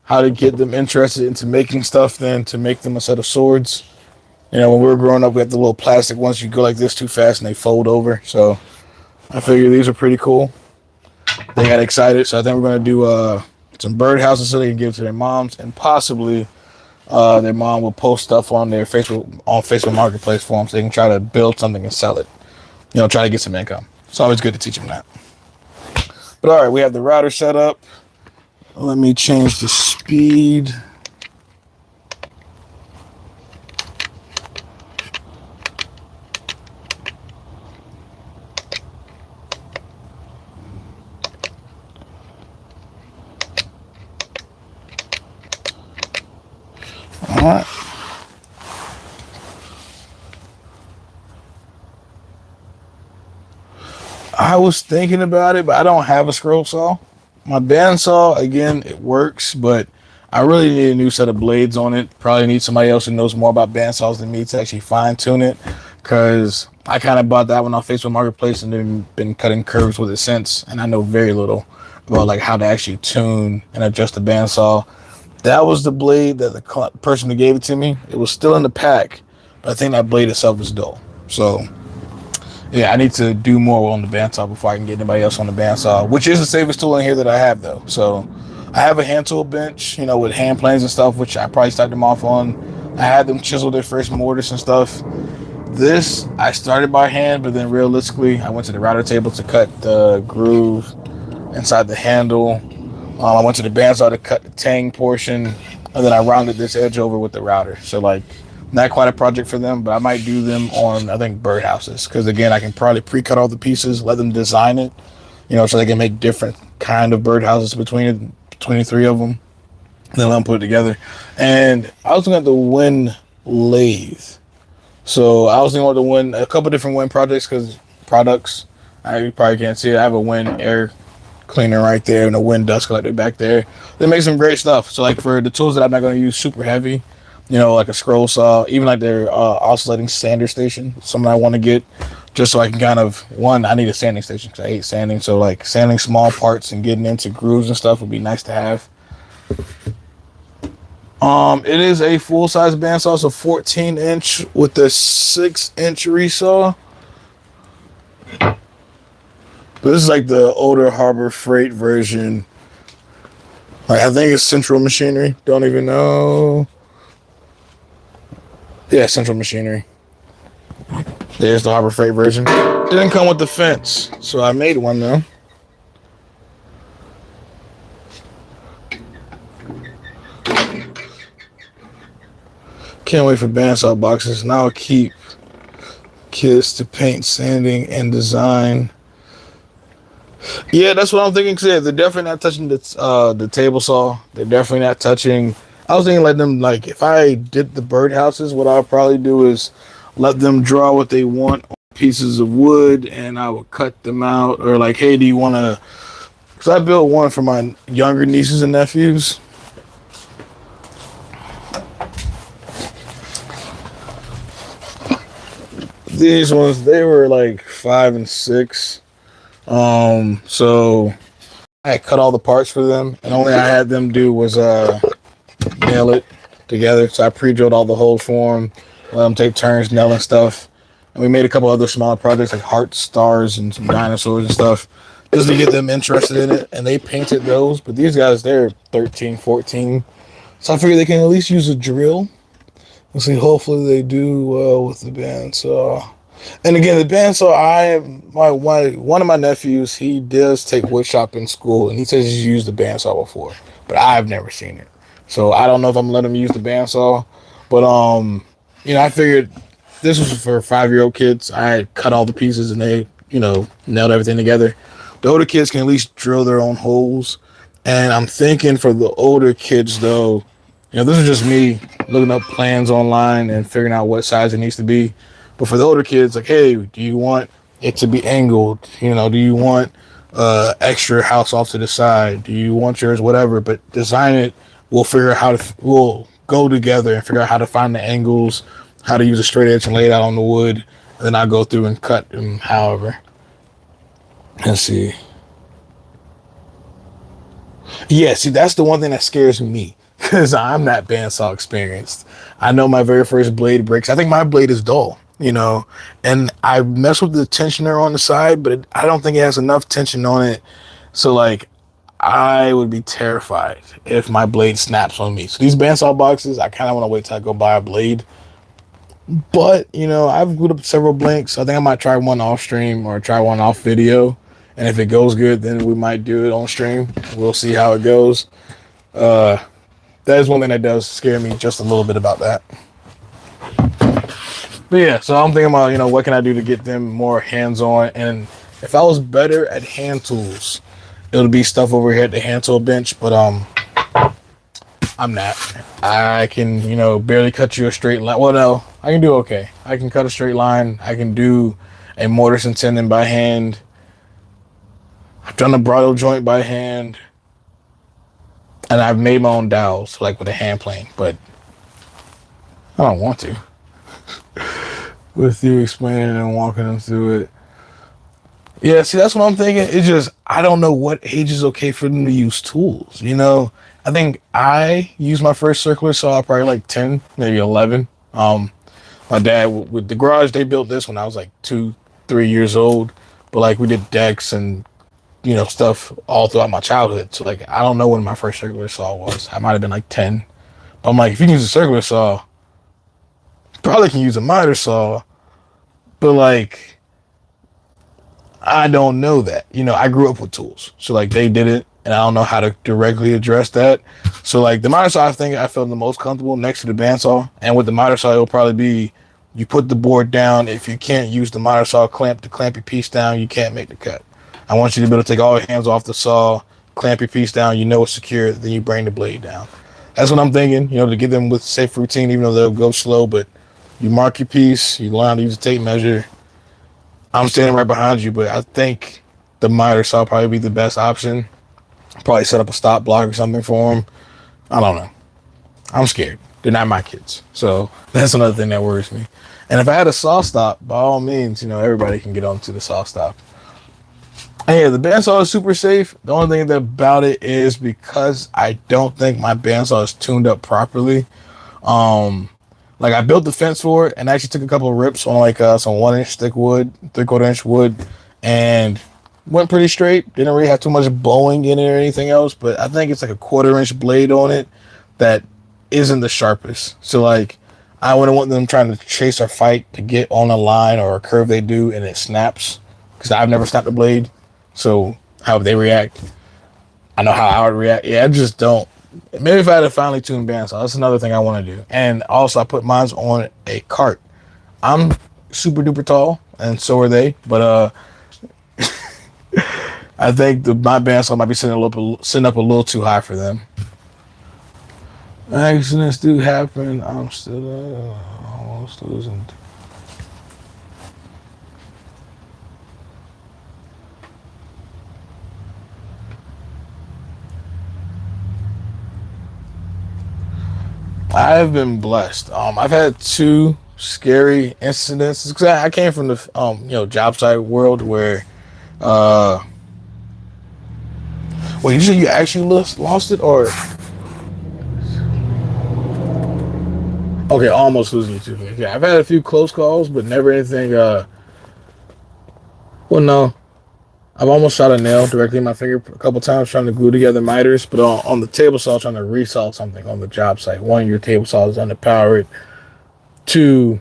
[SPEAKER 1] how to get them interested into making stuff than to make them a set of swords. You know, when we were growing up, we had the little plastic ones. You go like this too fast and they fold over. So I figured these are pretty cool. They got excited. So I think we're going to do some birdhouses so they can give it to their moms. And possibly their mom will post stuff on their Facebook Marketplace for them so they can try to build something and sell it. You know, try to get some income. It's always good to teach them that. But all right, we have the router set up. Let me change the speed. right. I was thinking about it, but I don't have a scroll saw. My bandsaw, again, it works, but I really need a new set of blades on it. Probably need somebody else who knows more about bandsaws than me to actually fine tune it, because I kind of bought that one off Facebook Marketplace and then been cutting curves with it since, and I know very little about like how to actually tune and adjust the bandsaw. That was the blade that the person who gave it to me. It was still in the pack, but I think that blade itself is dull. So yeah, I need to do more on the bandsaw before I can get anybody else on the bandsaw, which is the safest tool in here that I have, though. So I have a hand tool bench, you know, with hand planes and stuff, which I probably started them off on. I had them chisel their first mortise and stuff. This, I started by hand, but then realistically, I went to the router table to cut the groove inside the handle. I went to the bandsaw to cut the tang portion, and then I rounded this edge over with the router. So, like, not quite a project for them, but I might do them on, I think, birdhouses. Because, again, I can probably pre-cut all the pieces, let them design it, you know, so they can make different kind of birdhouses between the three of them. And then let them put it together. And I was looking at the wind lathe. So I was thinking about the wind, a couple different wind projects, because products, you probably can't see it. I have a wind air cleaner right there and a wind dust collector back there. They make some great stuff. So like for the tools that I'm not going to use super heavy, you know, like a scroll saw, even like their oscillating sander station, something I want to get just so I can kind of, one, I need a sanding station because I hate sanding. So like sanding small parts and getting into grooves and stuff would be nice to have. It is a full-size bandsaw, so 14-inch with the 6-inch resaw. But this is like the older Harbor Freight version. Like I think it's Central Machinery. Don't even know. Yeah, Central Machinery. There's the Harbor Freight version. Didn't come with the fence, so I made one though. Can't wait for bandsaw boxes. Now I'll keep kids to paint, sanding, and design. Yeah, that's what I'm thinking. Yeah, they're definitely not touching the table saw. They're definitely not touching. I was thinking let them, like, if I did the birdhouses, what I'll probably do is let them draw what they want on pieces of wood, and I would cut them out. Or like, hey, do you want to? Because I built one for my younger nieces and nephews. These ones, they were like 5 and 6. So I cut all the parts for them, and only I had them do was nail it together. So I pre-drilled all the holes for them, let them take turns nailing stuff, and we made a couple other smaller projects like hearts, stars, and some dinosaurs and stuff, just to get them interested in it. And they painted those, but these guys, they're 13, 14, so I figured they can at least use a drill. Let's see, hopefully they do well with the bandsaw. And again, the bandsaw, one of my nephews, he does take wood shop in school, and he says he's used the bandsaw before, but I've never seen it. So I don't know if I'm gonna let him use the bandsaw, but you know, I figured this was for 5-year-old kids. I cut all the pieces, and they, you know, nailed everything together. The older kids can at least drill their own holes, and I'm thinking for the older kids though, you know, this is just me looking up plans online and figuring out what size it needs to be. But for the older kids, like, hey, do you want it to be angled? You know, do you want extra house off to the side? Do you want yours, whatever? But design it. We'll figure out we'll go together and figure out how to find the angles, how to use a straight edge and lay it out on the wood. And then I'll go through and cut them however. Let's see. Yeah, see, that's the one thing that scares me, because I'm not bandsaw experienced. I know my very first blade breaks. I think my blade is dull, you know, and I mess with the tensioner on the side, but I don't think it has enough tension on it. So like, I would be terrified if my blade snaps on me. So these bandsaw boxes, I kind of want to wait till I go buy a blade. But, you know, I've glued up several blanks. I think I might try one off stream or try one off video. And if it goes good, then we might do it on stream. We'll see how it goes. That is one thing that does scare me just a little bit about that. But yeah, so I'm thinking about, you know, what can I do to get them more hands-on? And if I was better at hand tools, it would be stuff over here at the hand tool bench. But I'm not. I can, barely cut you a straight line. Well, no, I can do okay. I can cut a straight line. I can do a mortise and tenon by hand. I've done a bridle joint by hand, and I've made my own dowels, like with a hand plane, but I don't want to. With you explaining and walking them through it. Yeah, see, that's what I'm thinking. It's just, I don't know what age is okay for them to use tools. I think I used my first circular saw probably like 10, maybe 11. My dad, with the garage, they built this when I was like 2, 3 years old. But like we did decks and, stuff all throughout my childhood. So like, I don't know when my first circular saw was. I might have been like 10. But I'm like, if you can use a circular saw, you probably can use a miter saw. But like, I don't know that. I grew up with tools. So like they did it and I don't know how to directly address that. So like the miter saw, I think I felt the most comfortable next to the bandsaw. And with the miter saw, it'll probably be you put the board down. If you can't use the miter saw clamp to clamp your piece down, you can't make the cut. I want you to be able to take all your hands off the saw, clamp your piece down, it's secure, then you bring the blade down. That's what I'm thinking, to get them with safe routine, even though they'll go slow, but you mark your piece, you learn how to use a tape measure. I'm standing right behind you, but I think the miter saw will probably be the best option. Probably set up a stop block or something for them. I don't know. I'm scared. They're not my kids. So that's another thing that worries me. And if I had a saw stop, by all means, everybody can get onto the saw stop. And yeah, the bandsaw is super safe. The only thing about it is because I don't think my bandsaw is tuned up properly. Like I built the fence for it and I actually took a couple of rips on like some 1-inch thick wood, 3/4 inch wood, and went pretty straight. Didn't really have too much bowing in it or anything else, but I think it's like a 1/4 inch blade on it that isn't the sharpest. So like I wouldn't want them trying to chase or fight to get on a line or a curve they do and it snaps, because I've never snapped a blade. So how would they react? I know how I would react. Yeah, I just don't. Maybe if I had a finely tuned bandsaw, that's another thing I want to do. And also, I put mine on a cart. I'm super duper tall, and so are they. But I think my bandsaw might be sitting up a little too high for them. Accidents do happen. I'm still almost losing. I've been blessed. I've had 2 scary incidents because I came from the job site world where wait, you actually lost it, or okay, almost losing you too. Yeah, I've had a few close calls, but never anything. Well, no, I've almost shot a nail directly in my finger a couple times trying to glue together miters, but on the table saw trying to resaw something on the job site. 1, your table saw is underpowered. 2,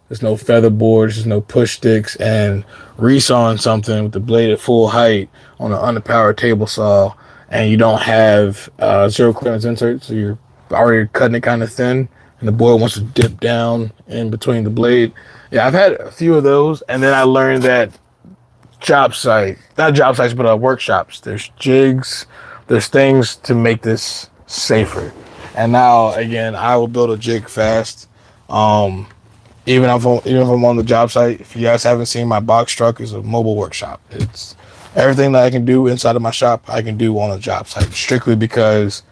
[SPEAKER 1] there's no feather boards, there's no push sticks, and resawing something with the blade at full height on an underpowered table saw, and you don't have zero clearance inserts, so you're already cutting it kind of thin, and the board wants to dip down in between the blade. Yeah, I've had a few of those, and then I learned that not job sites, but workshops, there's jigs, there's things to make this safer. And now, again, I will build a jig fast. Even if I'm on the job site, if you guys haven't seen, my box truck is a mobile workshop. It's everything that I can do inside of my shop, I can do on a job site, strictly because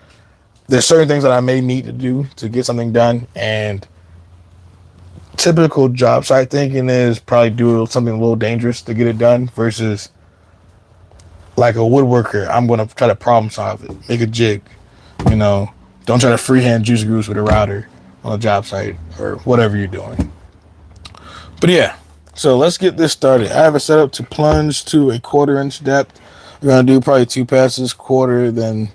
[SPEAKER 1] there's certain things that I may need to do to get something done, and typical job site thinking is probably do something a little dangerous to get it done versus like a woodworker. I'm going to try to problem solve it, make a jig, don't try to freehand juice grooves with a router on a job site or whatever you're doing. But yeah, so let's get this started. I have it set up to plunge to a 1/4 inch depth. We're going to do probably 2 passes, quarter, then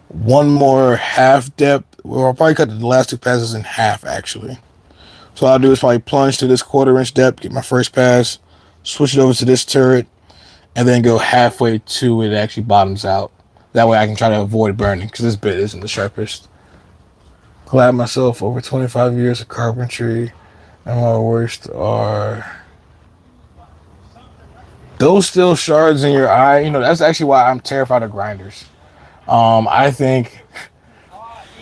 [SPEAKER 1] 1 more half depth. Well, I'll probably cut the last 2 passes in half actually. So I'll do is probably plunge to this 1/4 inch depth, get my first pass, switch it over to this turret, and then go halfway to it actually bottoms out. That way I can try to avoid burning, because this bit isn't the sharpest. Glad myself over 25 years of carpentry, and my worst are those still shards in your eye. That's actually why I'm terrified of grinders. I think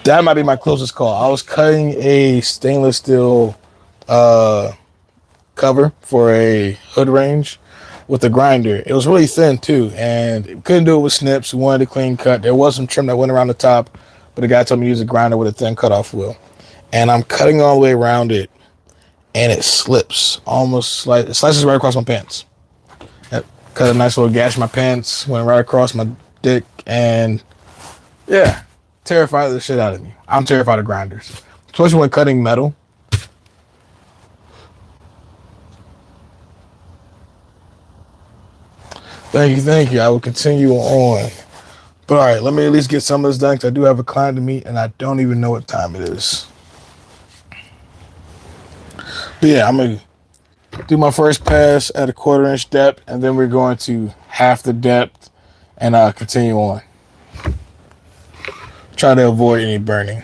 [SPEAKER 1] That might be my closest call. I was cutting a stainless steel uh, cover for a hood range with a grinder. It was really thin too, and couldn't do it with snips. We wanted a clean cut. There was some trim that went around the top, but the guy told me to use a grinder with a thin cutoff wheel. And I'm cutting all the way around it, and it slips almost like it slices right across my pants. It cut a nice little gash in my pants, went right across my dick, and yeah, terrified the shit out of me. I'm terrified of grinders, especially when cutting metal. Thank you, thank you. I will continue on. But all right, let me at least get some of this done because I do have a client to meet, and I don't even know what time it is. But yeah, I'm gonna do my first pass at a 1/4 inch depth, and then we're going to half the depth and continue on. Try to avoid any burning.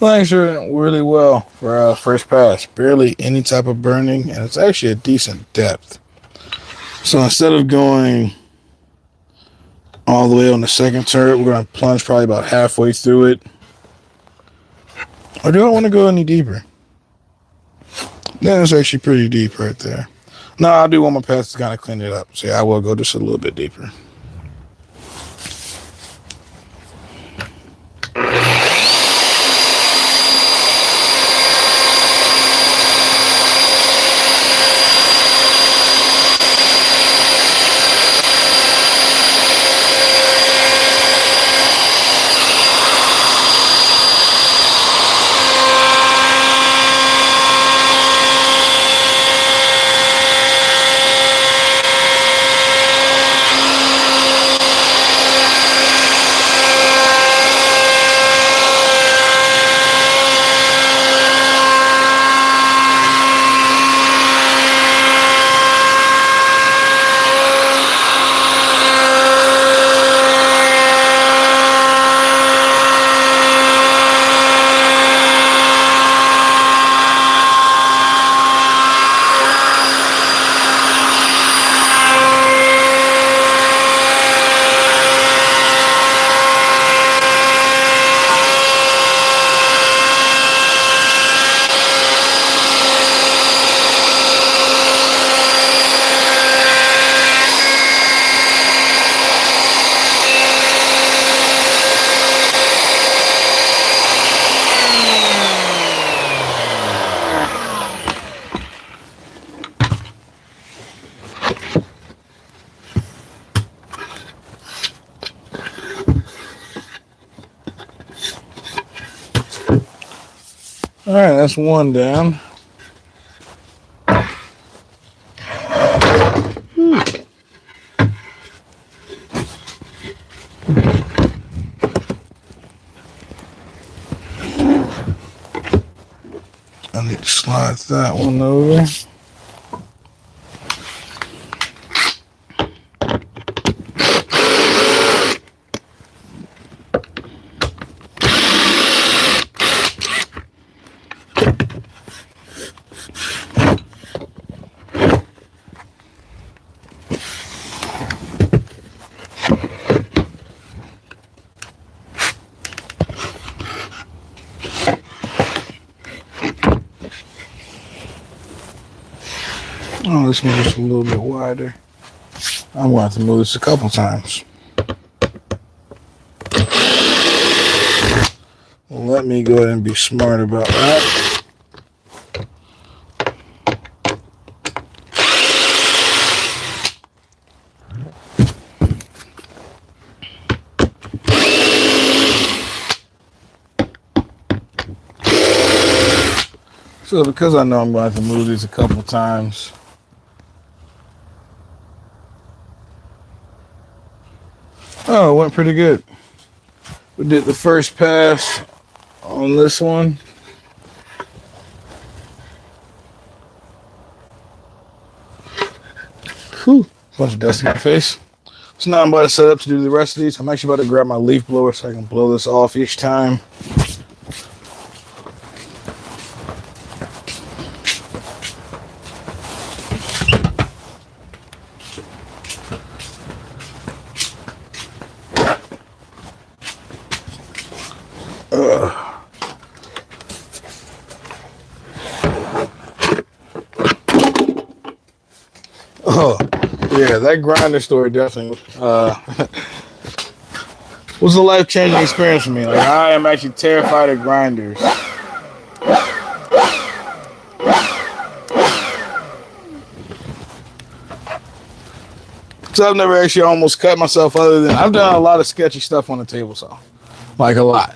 [SPEAKER 1] Things are really well for first pass. Barely any type of burning, and it's actually a decent depth. So instead of going all the way on the second turret, we're going to plunge probably about halfway through it. Or do I want to go any deeper? That's actually pretty deep right there. No, I'll do one more pass to kind of clean it up. So yeah, I will go just a little bit deeper. All right, that's one down. I need to slide that one over. Oh, this one's just a little bit wider. I'm going to have to move this a couple times. Well, let me go ahead and be smart about that. So because I know I'm going to have to move these a couple times, oh, it went pretty good. We did the first pass on this one. Whew, bunch of dust in my face. So now I'm about to set up to do the rest of these. I'm actually about to grab my leaf blower so I can blow this off each time. Oh, yeah, that grinder story definitely was a life-changing experience for me. Like, I am actually terrified of grinders. So I've never actually almost cut myself other than I've done a lot of sketchy stuff on the table saw. Like a lot.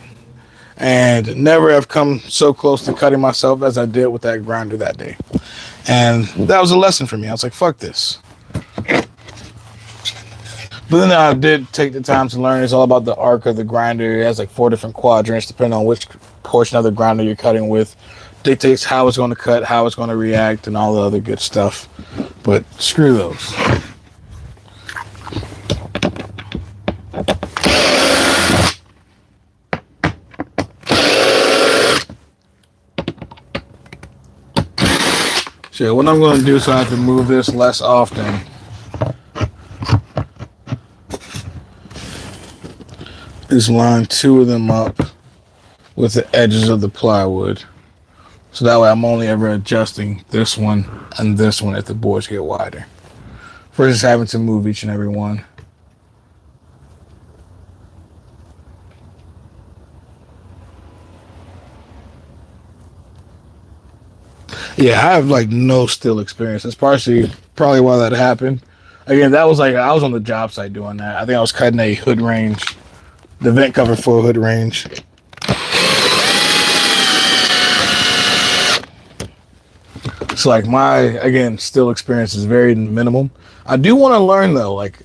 [SPEAKER 1] And never have come so close to cutting myself as I did with that grinder that day. And that was a lesson for me. I was like, fuck this. But then I did take the time to learn it's all about the arc of the grinder. It has like 4 different quadrants depending on which portion of the grinder you're cutting with. Dictates how it's going to cut, how it's going to react, and all the other good stuff. But screw those. So what I'm going to do so I have to move this less often is line 2 of them up with the edges of the plywood. So that way I'm only ever adjusting this one and this one if the boards get wider. Versus having to move each and every one. Yeah, I have like no still experience. That's probably why that happened. Again, that was like I was on the job site doing that. I think I was cutting a hood range, the vent cover for a hood range. So like my again still experience is very minimal. I do want to learn though. Like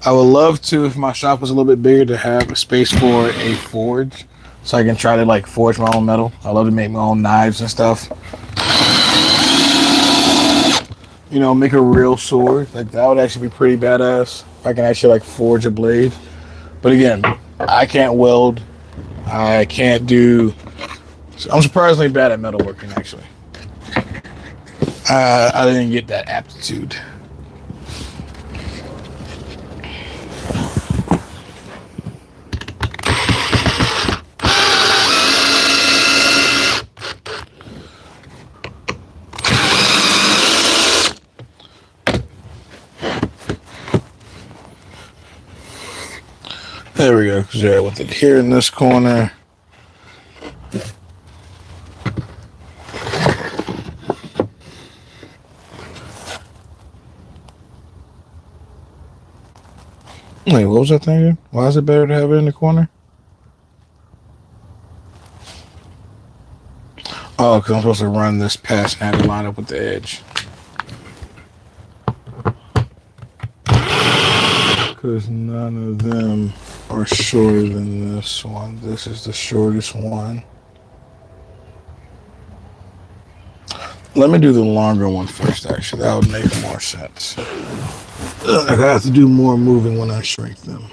[SPEAKER 1] I would love to, if my shop was a little bit bigger, to have a space for a forge, so I can try to like forge my own metal. I love to make my own knives and stuff. You know, make a real sword. Like that would actually be pretty badass if I can actually like forge a blade. But again, I can't weld. I can't do. I'm surprisingly bad at metalworking actually. I didn't get that aptitude. There we go. Because with it here in this corner. Wait, what was that thing again? Why is it better to have it in the corner? Oh, because I'm supposed to run this past and have it line up with the edge. Because none of them are shorter than this one. This is the shortest one. Let me do the longer one first, actually. That would make more sense. I have to do more moving when I shrink them.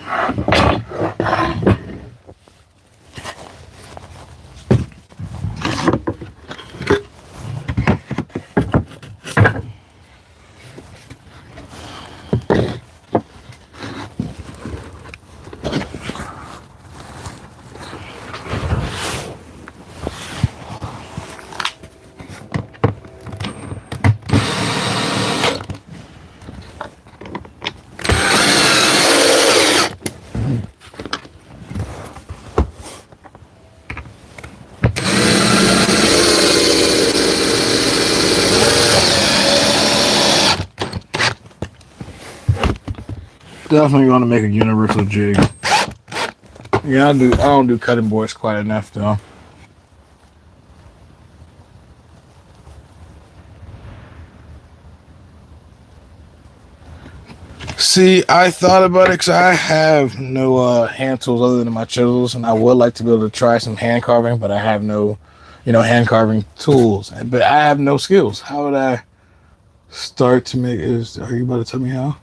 [SPEAKER 1] Definitely going to make a universal jig. Yeah, I do. I don't do cutting boards quite enough though. See, I thought about it because I have no hand tools other than my chisels, and I would like to be able to try some hand carving, but I have no, hand carving tools. But I have no skills. How would I start to make? Are you about to tell me how?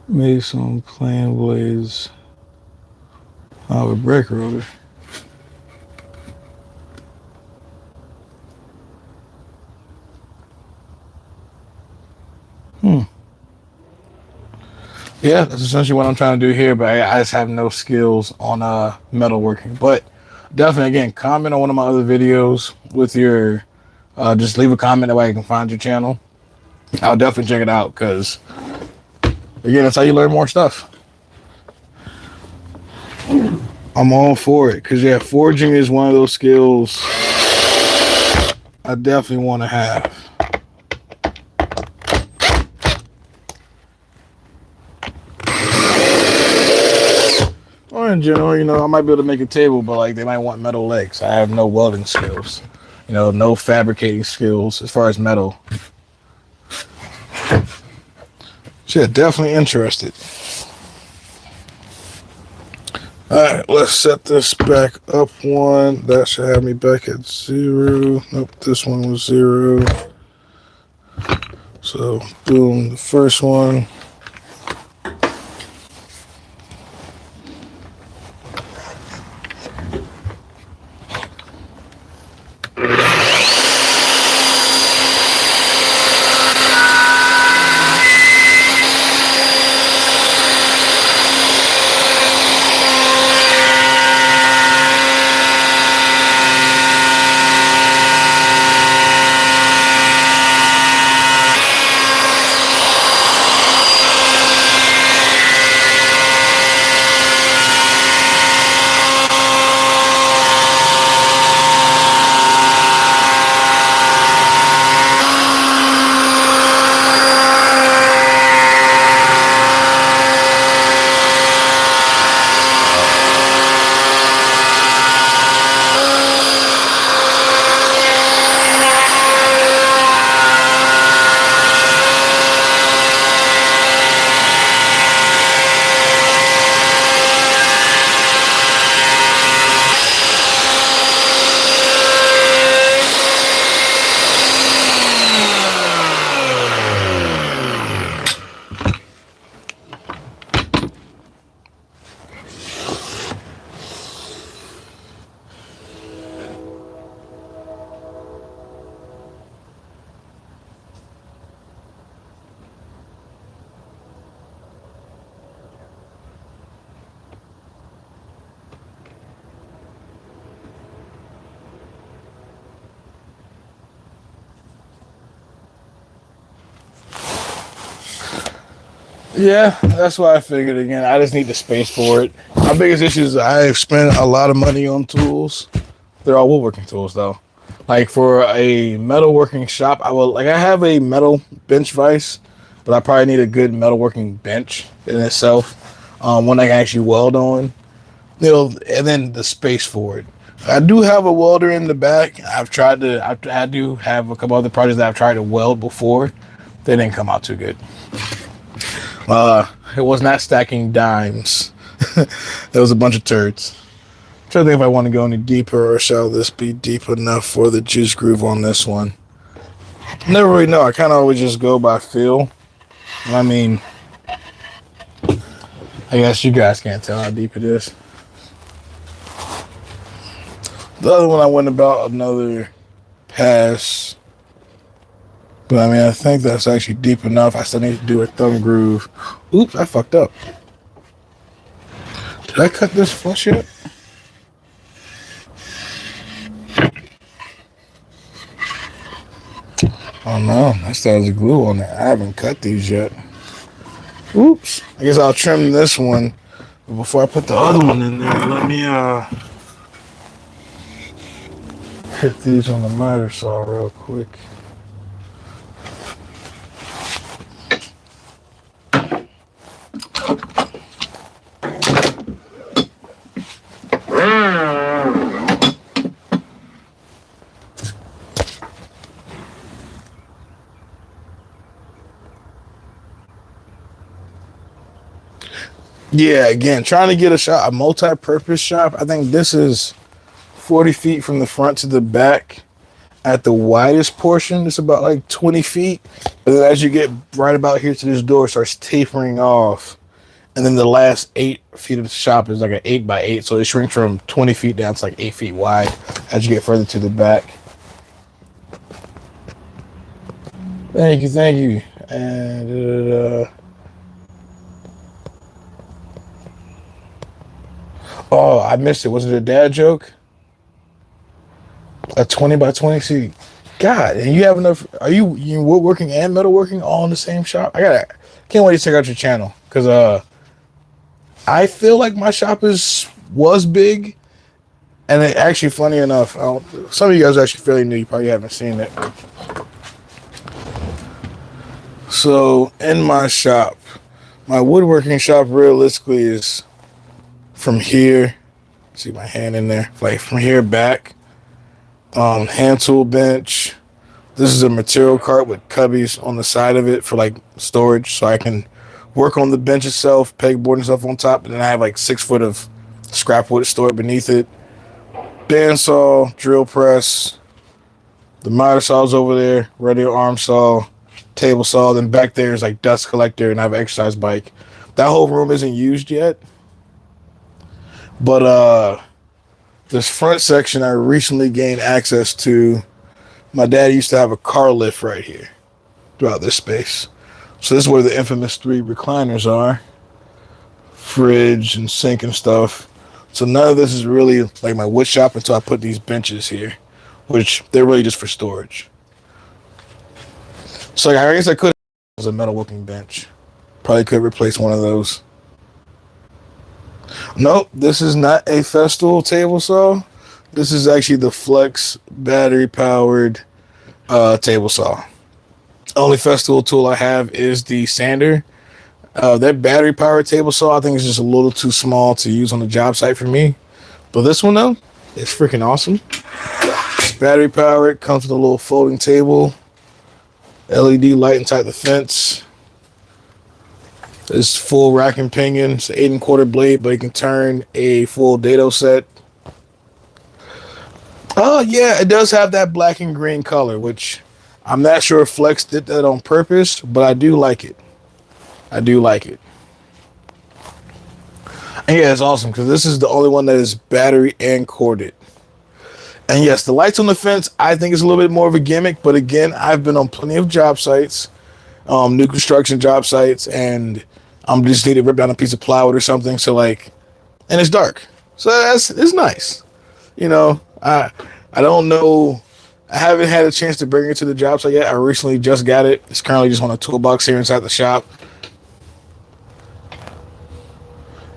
[SPEAKER 1] Made some plane blades out of a brake rotor. Yeah, that's essentially what I'm trying to do here, but I just have no skills on metalworking. But definitely, again, comment on one of my other videos with your, just leave a comment that way I can find your channel. I'll definitely check it out because, again, that's how you learn more stuff. I'm all for it because, yeah, forging is one of those skills I definitely want to have. Or in general, I might be able to make a table, but like they might want metal legs. I have no welding skills, no fabricating skills as far as metal. So yeah, definitely interested. Alright, let's set this back up one. That should have me back at 0. Nope, this one was 0. So, boom, the first one. Yeah, that's what I figured. Again, I just need the space for it. My biggest issue is I've spent a lot of money on tools. They're all woodworking tools, though. Like for a metalworking shop, I have a metal bench vise, but I probably need a good metalworking bench in itself, one I can actually weld on. And then the space for it. I do have a welder in the back. I do have a couple other projects that I've tried to weld before. They didn't come out too good. It was not stacking dimes. It was a bunch of turds. I'm trying to think if I want to go any deeper or shall this be deep enough for the juice groove on this one. Never really know. I kind of always just go by feel. I mean, I guess you guys can't tell how deep it is. The other one I went about another pass. But I mean, I think that's actually deep enough. I still need to do a thumb groove. Oops, I fucked up. Did I cut this flush yet? Oh no, that still has a glue on it. I haven't cut these yet. Oops. I guess I'll trim this one. But before I put the other one in there, let me hit these on the miter saw real quick. Yeah, again, trying to get a shop, a multi-purpose shop. I think this is 40 feet from the front to the back. At the widest portion, it's about like 20 feet. But then as you get right about here to this door, it starts tapering off. And then the last 8 feet of the shop is like an 8 by 8. So it shrinks from 20 feet down to like 8 feet wide as you get further to the back. Thank you, thank you. And oh, I missed it. Was it a dad joke? A 20 by 20 seat. God, and you have enough. Are you woodworking and metalworking all in the same shop? Can't wait to check out your channel because I feel like my shop was big, and it actually, funny enough, some of you guys are actually fairly new. You probably haven't seen it. So in my shop, my woodworking shop realistically is from here. See my hand in there, like from here back. Hand tool bench. This is a material cart with cubbies on the side of it for like storage, so I can work on the bench itself, pegboard and stuff on top, and then I have like 6 foot of scrap wood stored beneath it. Bandsaw, drill press, the miter saw's over there, radial arm saw, table saw. Then back there is like dust collector, and I have an exercise bike. That whole room isn't used yet, but this front section I recently gained access to. My dad used to have a car lift right here throughout this space. So this is where the infamous 3 recliners are. Fridge and sink and stuff. So none of this is really like my wood shop until I put these benches here, which they're really just for storage. So I guess I could have a metalworking bench. Probably could replace one of those. Nope, this is not a Festool table saw. This is actually the Flex battery powered table saw. Only Festool tool I have is the sander. That battery powered table saw I think is just a little too small to use on the job site for me. But this one though, it's freaking awesome. It's battery powered, comes with a little folding table, LED light inside the fence. It's full rack and pinion. It's an 8 1/4 blade, but you can turn a full dado set. Oh yeah, it does have that black and green color, which I'm not sure if Flex did that on purpose, but I do like it. I do like it. And yeah, it's awesome because this is the only one that is battery and corded. And yes, the lights on the fence I think is a little bit more of a gimmick, but again, I've been on plenty of job sites, new construction job sites, and I'm just need to rip down a piece of plywood or something. So like, and it's dark, so it's nice. You know, I don't know. I haven't had a chance to bring it to the job site yet. I recently just got it. It's currently just on a toolbox here inside the shop.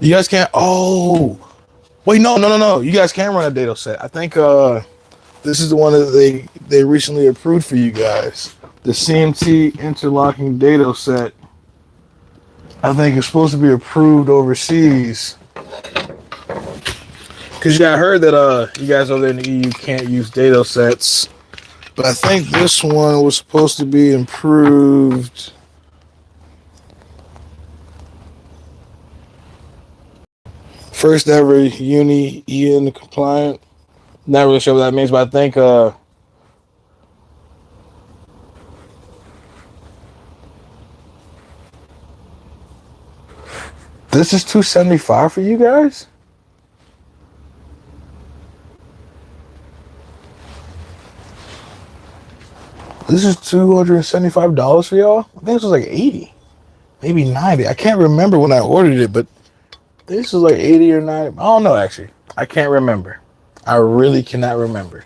[SPEAKER 1] You guys can't. Oh, wait, no. You guys can run a dado set. I think this is the one that they recently approved for you guys. The CMT interlocking dado set. I think it's supposed to be approved overseas. Because I heard that you guys over there in the EU can't use dado sets. But I think this one was supposed to be improved. First ever Uni EN compliant. Not really sure what that means, but I think this is $275 for you guys? This is $275 for y'all? I think this was like 80, maybe 90. I can't remember when I ordered it, but this was like 80 or 90. I don't know, actually. I can't remember. I really cannot remember.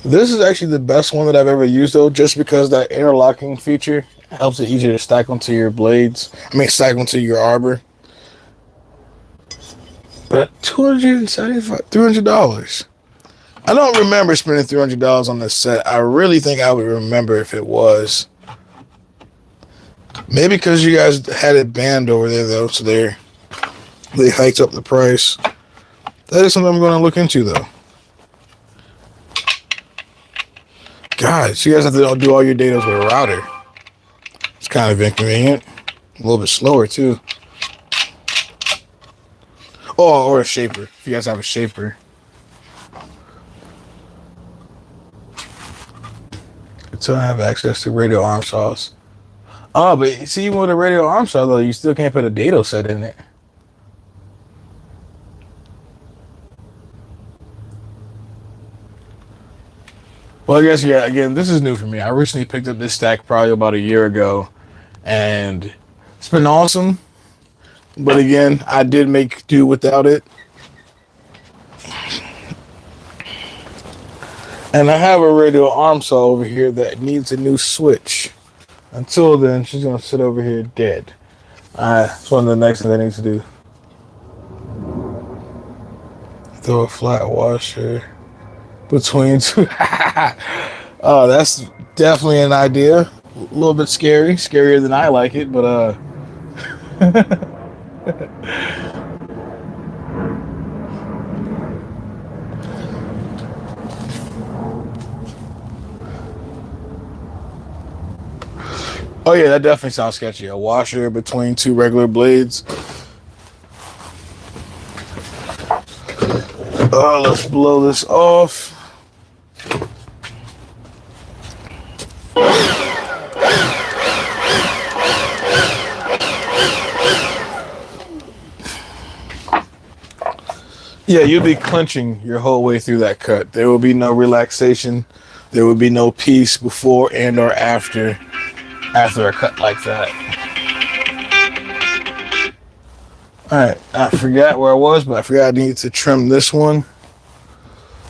[SPEAKER 1] This is actually the best one that I've ever used, though, just because that interlocking feature helps it easier to stack onto your blades. Stack onto your arbor. But $300. I don't remember spending $300 on this set. I really think I would remember if it was. Maybe because you guys had it banned over there, though, so they hiked up the price. That is something I'm going to look into, though. God, so you guys have to do all your dados with a router. Kind of inconvenient. A little bit slower too. Oh, or a shaper. If you guys have a shaper. Until I have access to radial arm saws. Oh, but see, even with a radial arm saw though, you still can't put a dado set in it. Well, I guess, yeah, again, this is new for me. I recently picked up this stack probably about a year ago, and it's been awesome. But again, I did make do without it. And I have a radial arm saw over here that needs a new switch. Until then, she's going to sit over here dead. That's one of the next things I need to do. Throw a flat washer between two. Oh, that's definitely an idea. A little bit scary, scarier than I like it, but oh yeah, that definitely sounds sketchy. A washer between two regular blades. Oh, let's blow this off. Yeah, you'll be clenching your whole way through that cut. There will be no relaxation. There will be no peace before and or after a cut like that. Alright, I forgot where I was, but I forgot I needed to trim this one.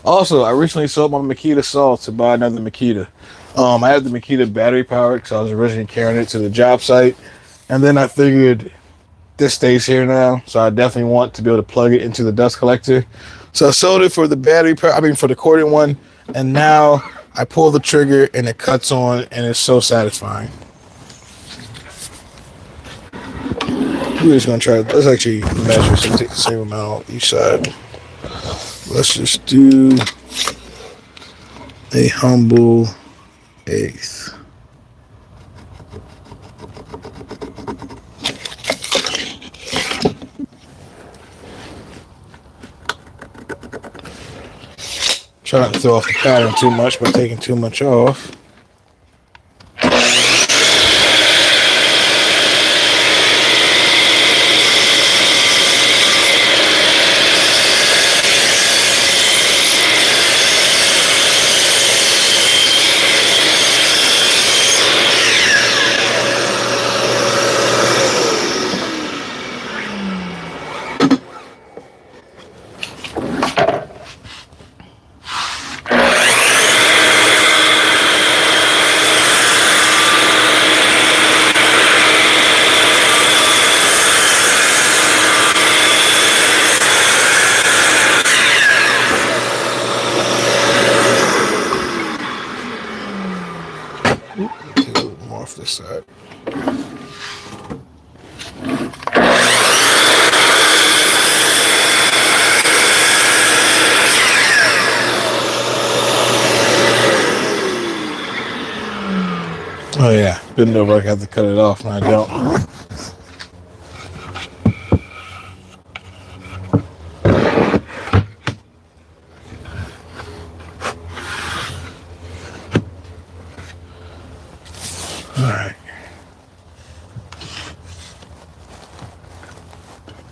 [SPEAKER 1] Also, I recently sold my Makita saw to buy another Makita. I had the Makita battery powered because I was originally carrying it to the job site. And then I figured this stays here now, so I definitely want to be able to plug it into the dust collector. So I sold it for the for the corded one, and now I pull the trigger and it cuts on, and it's so satisfying. We're just gonna try. Let's actually measure, so take the same amount each side. Let's just do a humble eighth. Try not to throw off the pattern too much by taking too much off. This side. Oh yeah, bend over. I have to cut it off, and I don't.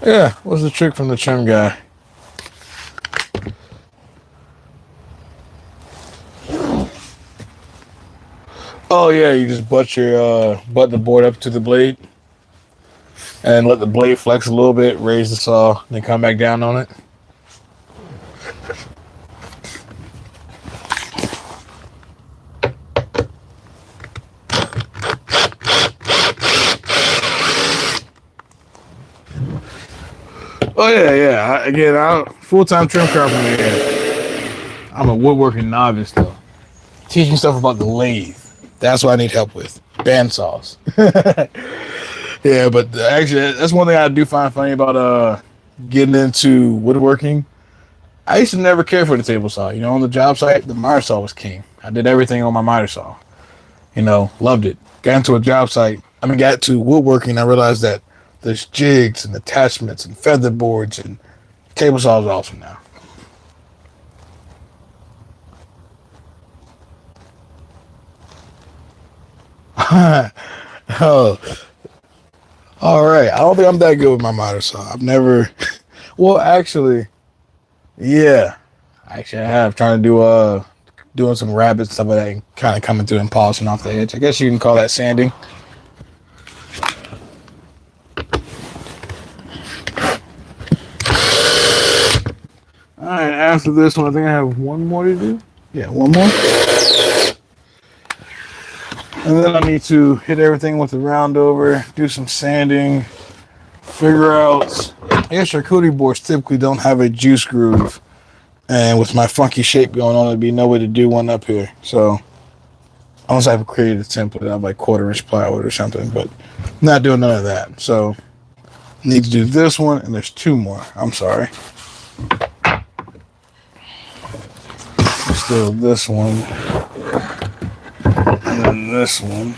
[SPEAKER 1] Yeah, what's the trick from the trim guy? Oh yeah, you just butt the board up to the blade, and let the blade flex a little bit, raise the saw, then come back down on it. Oh yeah. Again, I'm full-time trim carpenter. I'm a woodworking novice though. Teaching stuff about the lathe. That's what I need help with. Bandsaws. Yeah, but actually, that's one thing I do find funny about getting into woodworking. I used to never care for the table saw. You know, on the job site, the miter saw was king. I did everything on my miter saw. You know, loved it. Got into a job site, got to woodworking. I realized that there's jigs and attachments and feather boards and table saws awesome now. Oh, all right. I don't think I'm that good with my miter saw. I've never. Well, actually, yeah. Actually, I have trying to do doing some rabbit stuff like that and kind of coming through and polishing off the edge. I guess you can call that sanding. All right. After this one, I think I have one more to do. Yeah, one more. And then I need to hit everything with a round over, do some sanding, figure out. I guess charcuterie boards typically don't have a juice groove. And with my funky shape going on, there'd be no way to do one up here. So, unless I've created a template of like 1/4 inch plywood or something, but I'm not doing none of that. So, need to do this one, and there's two more. I'm sorry. Still this one. And then this one.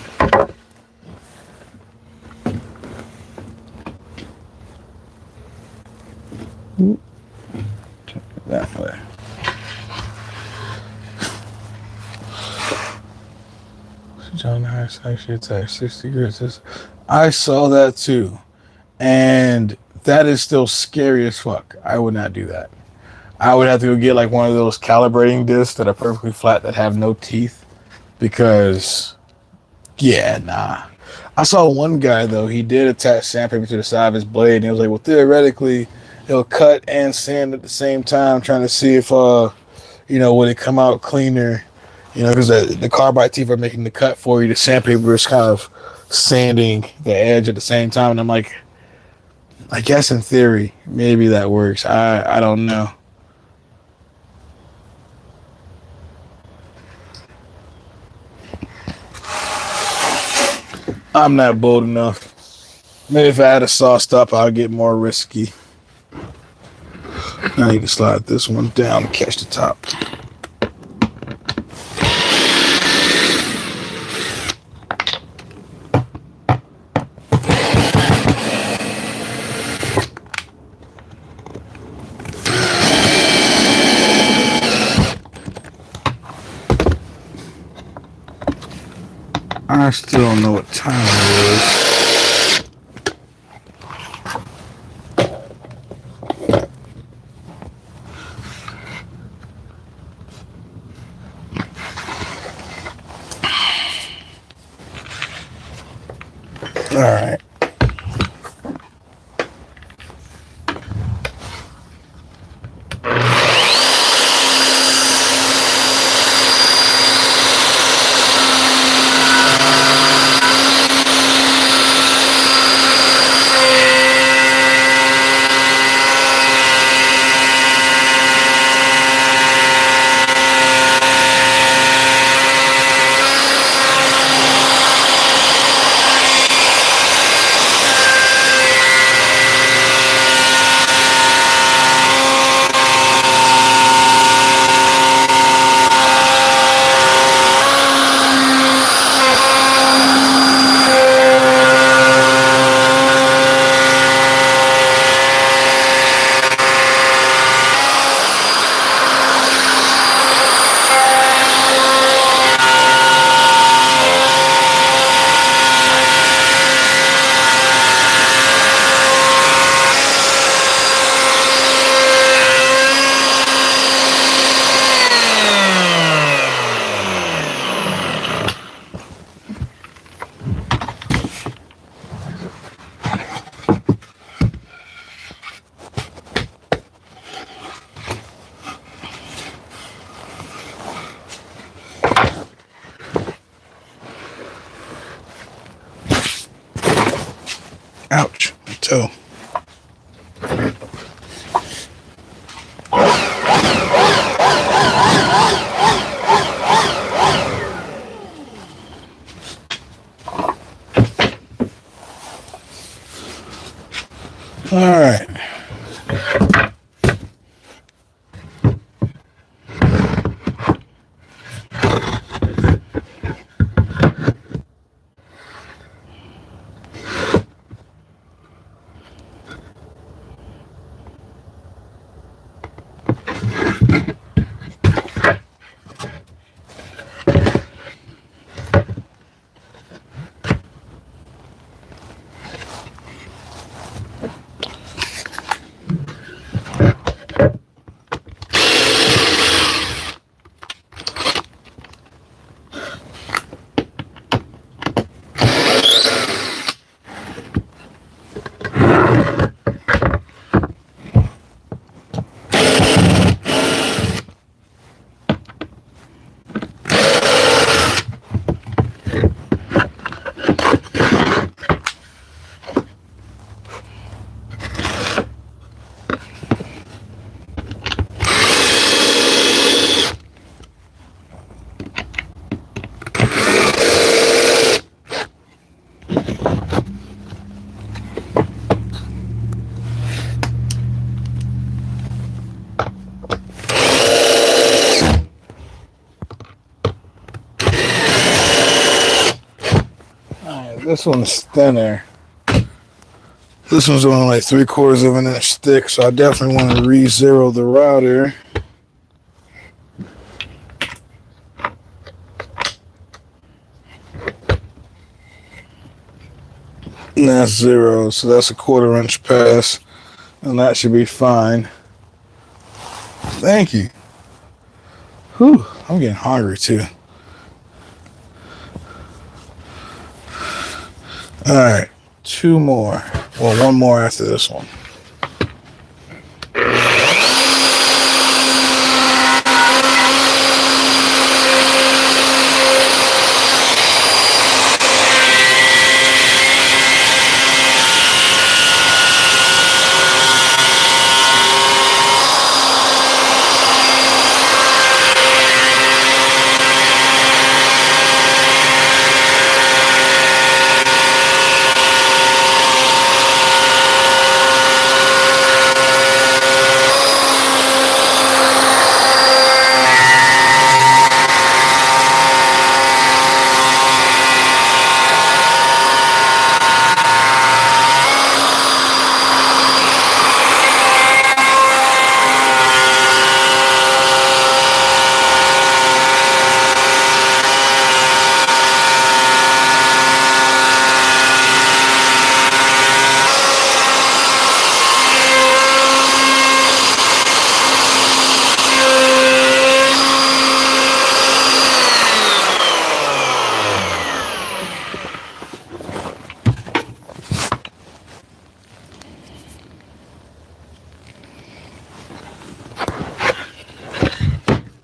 [SPEAKER 1] Take it that way. John Harris actually attacked 60 degrees. I saw that too. And that is still scary as fuck. I would not do that. I would have to go get like one of those calibrating discs that are perfectly flat that have no teeth. Because, yeah, nah. I saw one guy, though, he did attach sandpaper to the side of his blade, and he was like, well, theoretically, it'll cut and sand at the same time, trying to see if, would it come out cleaner, because the carbide teeth are making the cut for you. The sandpaper is kind of sanding the edge at the same time, and I'm like, I guess in theory, maybe that works. I don't know. I'm not bold enough. Maybe if I had a sauced up, I'll get more risky. Now you can slide this one down and catch the top. I still don't know what time it is. All right. Ouch, my toe. All right. this one's thinner. This one's only like 3/4 of an inch thick, so I definitely want to re-zero the router. And that's 0, so that's a 1/4 inch pass, and that should be fine. Thank you. Whew, I'm getting hungry too. All right, 2 more. Well, 1 more after this one.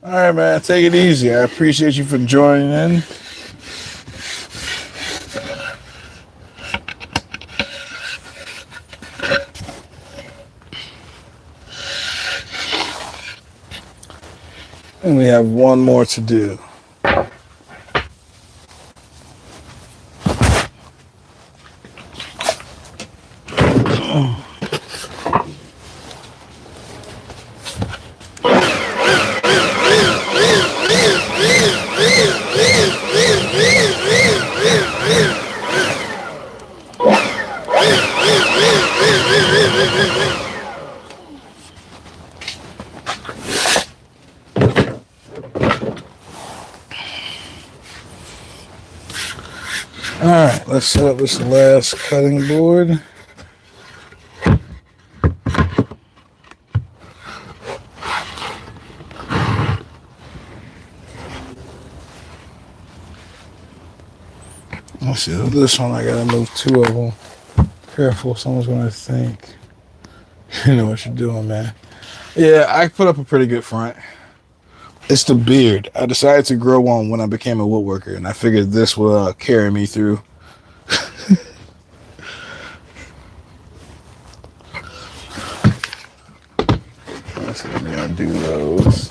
[SPEAKER 1] All right, man, take it easy. I appreciate you for joining in. And we have 1 more to do. All right, let's set up this last cutting board. Let's see, this one I gotta move 2 of them. Careful, someone's gonna think you know what you're doing, man. Yeah, I put up a pretty good front. It's the beard. I decided to grow one when I became a woodworker, and I figured this will carry me through. Let's see, I'm gonna do those.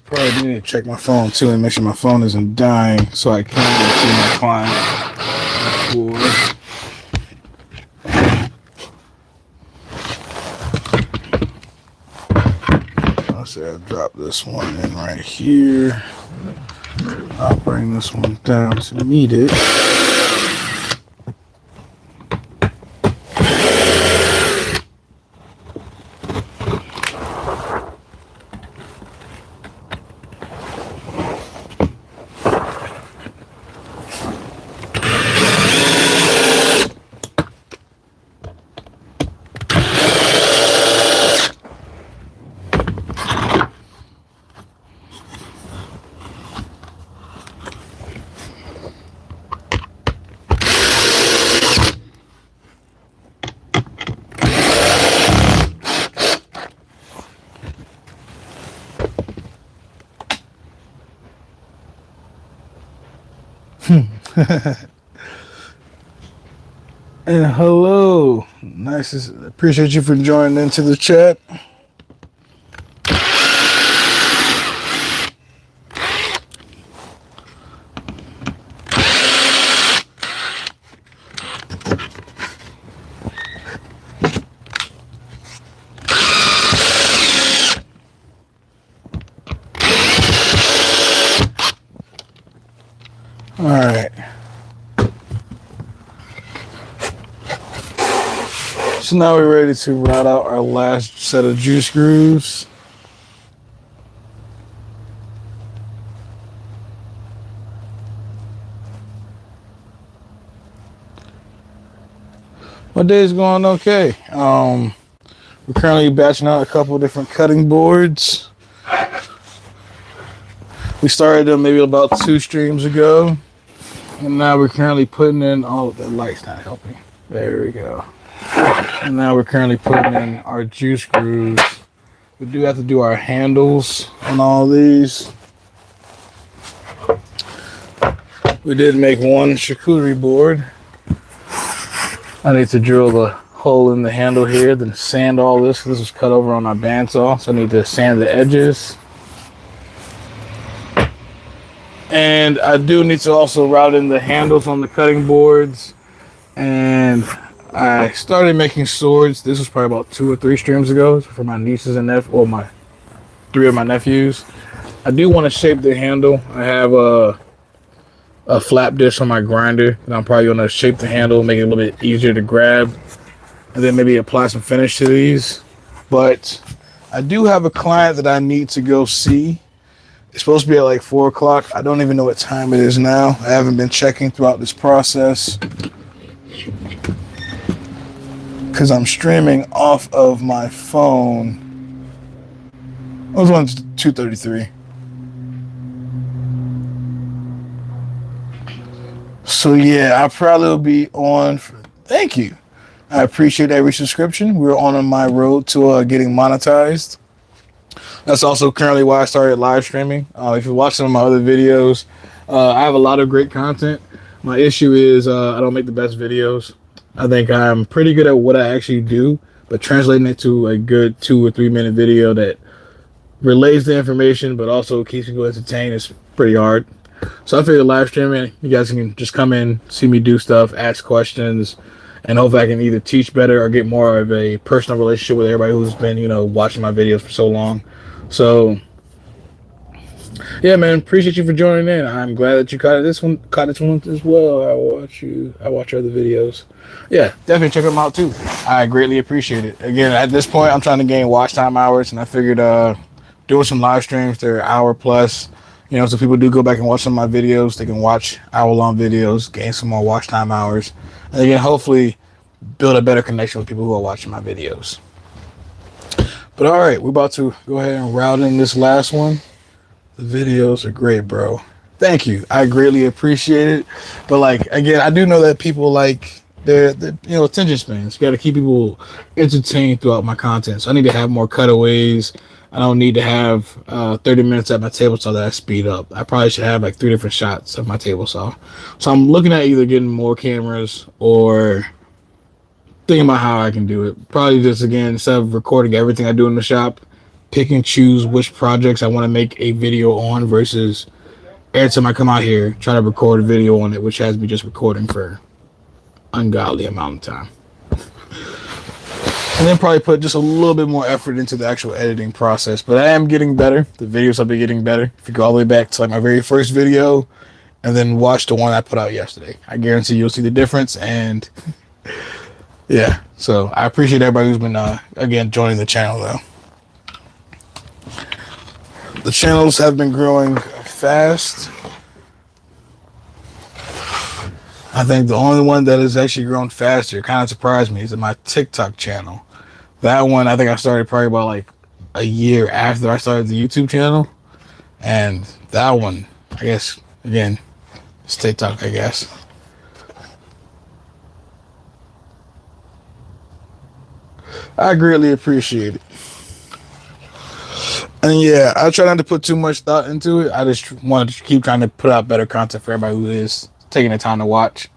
[SPEAKER 1] Probably need to check my phone too and make sure my phone isn't dying so I can go see my client. Let's say I drop this one in right here. I'll bring this one down to meet it. And hello, appreciate you for joining into the chat. All right. So now we're ready to route out our last set of juice screws. My day's going okay. We're currently batching out a couple of different cutting boards. We started them maybe about 2 streams ago. And now we're currently putting in, oh, the light's not helping. There we go. And now we're currently putting in our juice screws. We do have to do our handles on all these. We did make one charcuterie board. I need to drill the hole in the handle here, then sand all this. This was cut over on our bandsaw, so I need to sand the edges. And I do need to also route in the handles on the cutting boards. And I started making swords. This was probably about 2 or 3 streams ago for my nieces and nephews, or my 3 of my nephews. I do want to shape the handle. I have a flap disc on my grinder, and I'm probably going to shape the handle, make it a little bit easier to grab, and then maybe apply some finish to these. But I do have a client that I need to go see. It's supposed to be at like 4 o'clock. I don't even know what time it is now. I haven't been checking throughout this process because I'm streaming off of my phone. I was on 2:33. So yeah, I probably will be on. Thank you. I appreciate every subscription. We're on my road to getting monetized. That's also currently why I started live streaming. If you watch some of my other videos, I have a lot of great content. My issue is I don't make the best videos. I think I'm pretty good at what I actually do, but translating it to a good 2 or 3 minute video that relays the information but also keeps people entertained is pretty hard. So I figured live streaming, you guys can just come in, see me do stuff, ask questions, and hopefully I can either teach better or get more of a personal relationship with everybody who's been, watching my videos for so long. So yeah, man, appreciate you for joining in. I'm glad that you caught this one as well. I watch your other videos. Yeah, definitely check them out too. I greatly appreciate it. Again, at this point, I'm trying to gain watch time hours, and I figured doing some live streams, they're hour plus. So people do go back and watch some of my videos. They can watch hour-long videos, gain some more watch time hours, and again, hopefully build a better connection with people who are watching my videos. But all right, we're about to go ahead and route in this last one. The videos are great, bro. Thank you. I greatly appreciate it. But again, I do know that people they're attention spans. You got to keep people entertained throughout my content. So I need to have more cutaways. I don't need to have 30 minutes at my table saw that I speed up. I probably should have 3 different shots of my table saw. So I'm looking at either getting more cameras or thinking about how I can do it. Probably just, again, instead of recording everything I do in the shop, pick and choose which projects I want to make a video on versus every time I come out here, try to record a video on it, which has me just recording for ungodly amount of time. And then probably put just a little bit more effort into the actual editing process. But I am getting better. The videos have been getting better. If you go all the way back to my very first video and then watch the one I put out yesterday, I guarantee you'll see the difference. And yeah, so I appreciate everybody who's been, again, joining the channel, though. The channels have been growing fast. I think the only one that has actually grown faster, kind of surprised me, is my TikTok channel. That one, I think I started probably about a year after I started the YouTube channel. And that one, I guess, again, it's TikTok, I guess. I greatly appreciate it. And yeah, I try not to put too much thought into it. I just want to keep trying to put out better content for everybody who is taking the time to watch.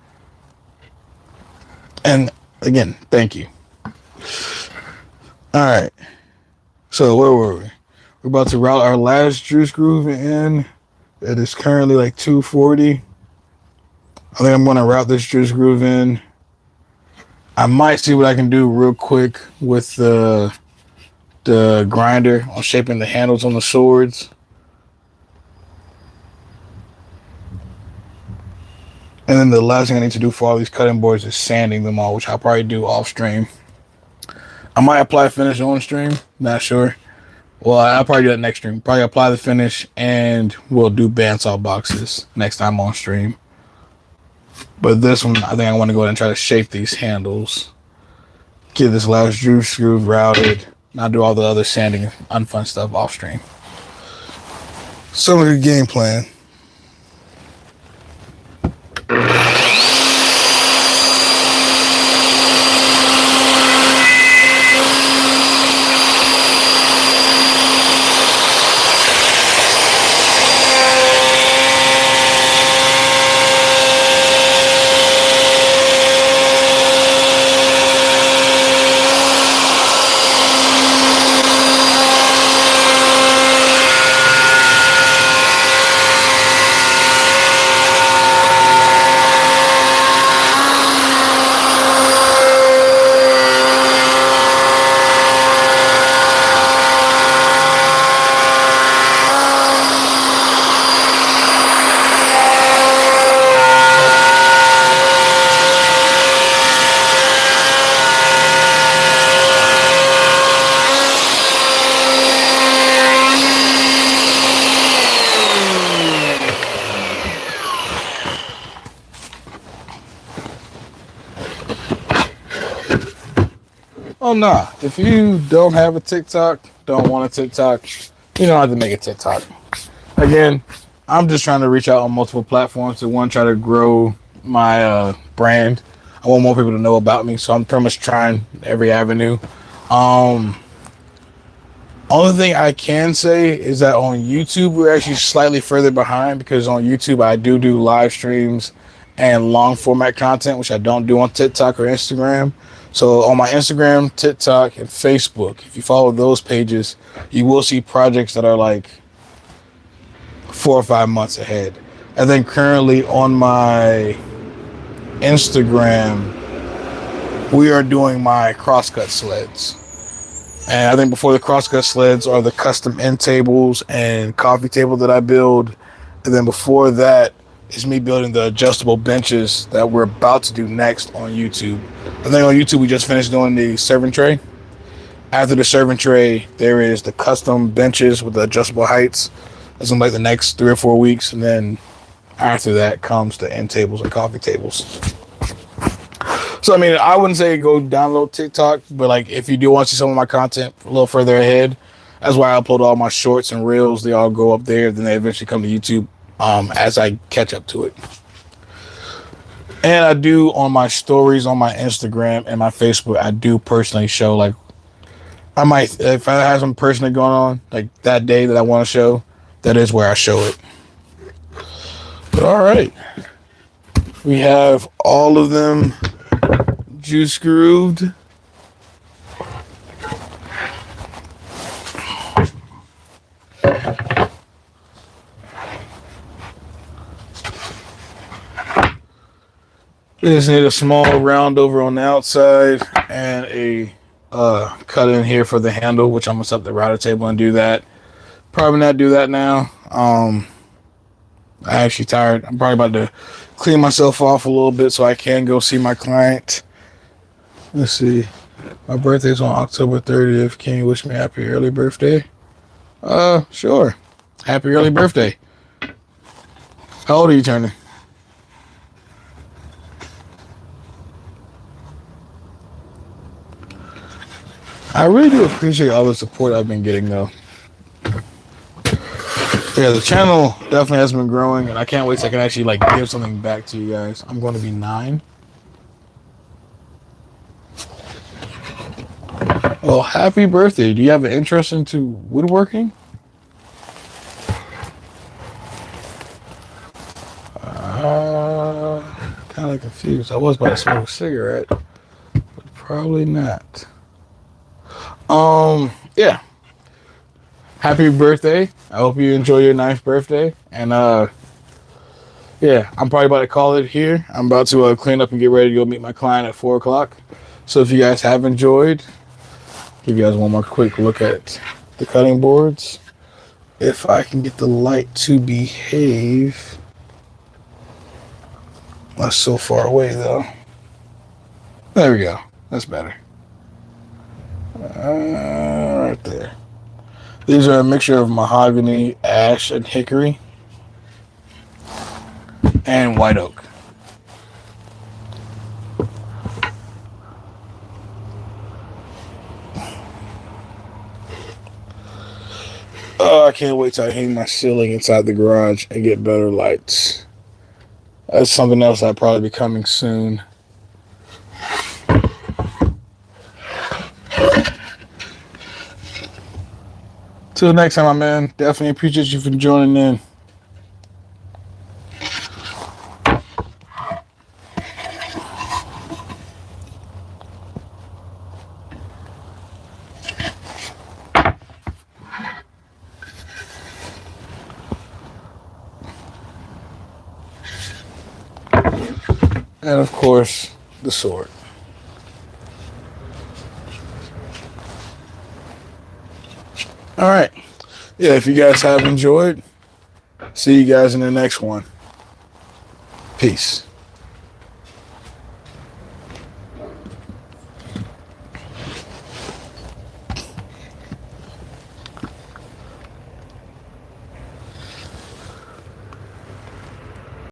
[SPEAKER 1] And again, thank you. All right. So where were we? We're about to route our last juice groove in. It is currently 2:40. I think I'm going to route this juice groove in. I might see what I can do real quick with the grinder on shaping the handles on the swords. And then the last thing I need to do for all these cutting boards is sanding them all, which I'll probably do off stream. I might apply finish on stream, not sure. Well, I'll probably do that next stream. Probably apply the finish, and we'll do bandsaw boxes next time on stream. But this one, I think I want to go ahead and try to shape these handles. Get this last screw routed. Not do all the other sanding, unfun stuff off stream. Some of the game plan. Oh nah, if you don't have a TikTok, don't want a TikTok, you don't have to make a TikTok. Again, I'm just trying to reach out on multiple platforms to one, try to grow my brand. I want more people to know about me, so I'm pretty much trying every avenue. Only thing I can say is that on YouTube we're actually slightly further behind, because on YouTube I do live streams and long format content, which I don't do on TikTok or Instagram. So on my Instagram, TikTok, and Facebook, if you follow those pages, you will see projects that are like 4 or 5 months ahead. And then currently on my Instagram, we are doing my crosscut sleds. And I think before the crosscut sleds are the custom end tables and coffee table that I build. And then before that is me building the adjustable benches that we're about to do next on YouTube. I think on YouTube we just finished doing the serving tray. After the serving tray, there is the custom benches with the adjustable heights. That's in like the next 3 or 4 weeks. And then after that comes the end tables and coffee tables. So, I mean, I wouldn't say go download TikTok, but like if you do want to see some of my content a little further ahead, that's why I upload all my shorts and reels. They all go up there, then they eventually come to YouTube as I catch up to it. And I do on my stories on my Instagram and my Facebook, I do personally show, like, I might, if I have something personally going on, like that day that I want to show, that is where I show it. But all right, we have all of them juice grooved. We just need a small round over on the outside and a cut in here for the handle, which I'm gonna set up the router table and do that. Probably not do that now. I'm actually tired. I'm probably about to clean myself off a little bit so I can go see my client. Let's see. My birthday's on October 30th. Can you wish me happy early birthday? Sure. Happy early birthday. How old are you turning? I really do appreciate all the support I've been getting, though. Yeah, the channel definitely has been growing, and I can't wait till I can actually like give something back to you guys. I'm going to be 9. Oh, happy birthday. Do you have an interest into woodworking? Kind of confused. I was about to smoke a cigarette, but probably not. Yeah. Happy birthday. I hope you enjoy your 9th birthday. And, yeah, I'm probably about to call it here. I'm about to clean up and get ready to go meet my client at 4 o'clock. So if you guys have enjoyed, give you guys one more quick look at the cutting boards. If I can get the light to behave. That's so far away though. There we go. That's better. Right there. These are a mixture of mahogany, ash, and hickory, and white oak. Oh, I can't wait till I hang my ceiling inside the garage and get better lights. That's something else that'll probably be coming soon. Till next time, my man. Definitely appreciate you for joining in. And of course, the sword. All right. Yeah, if you guys have enjoyed, see you guys in the next one. Peace.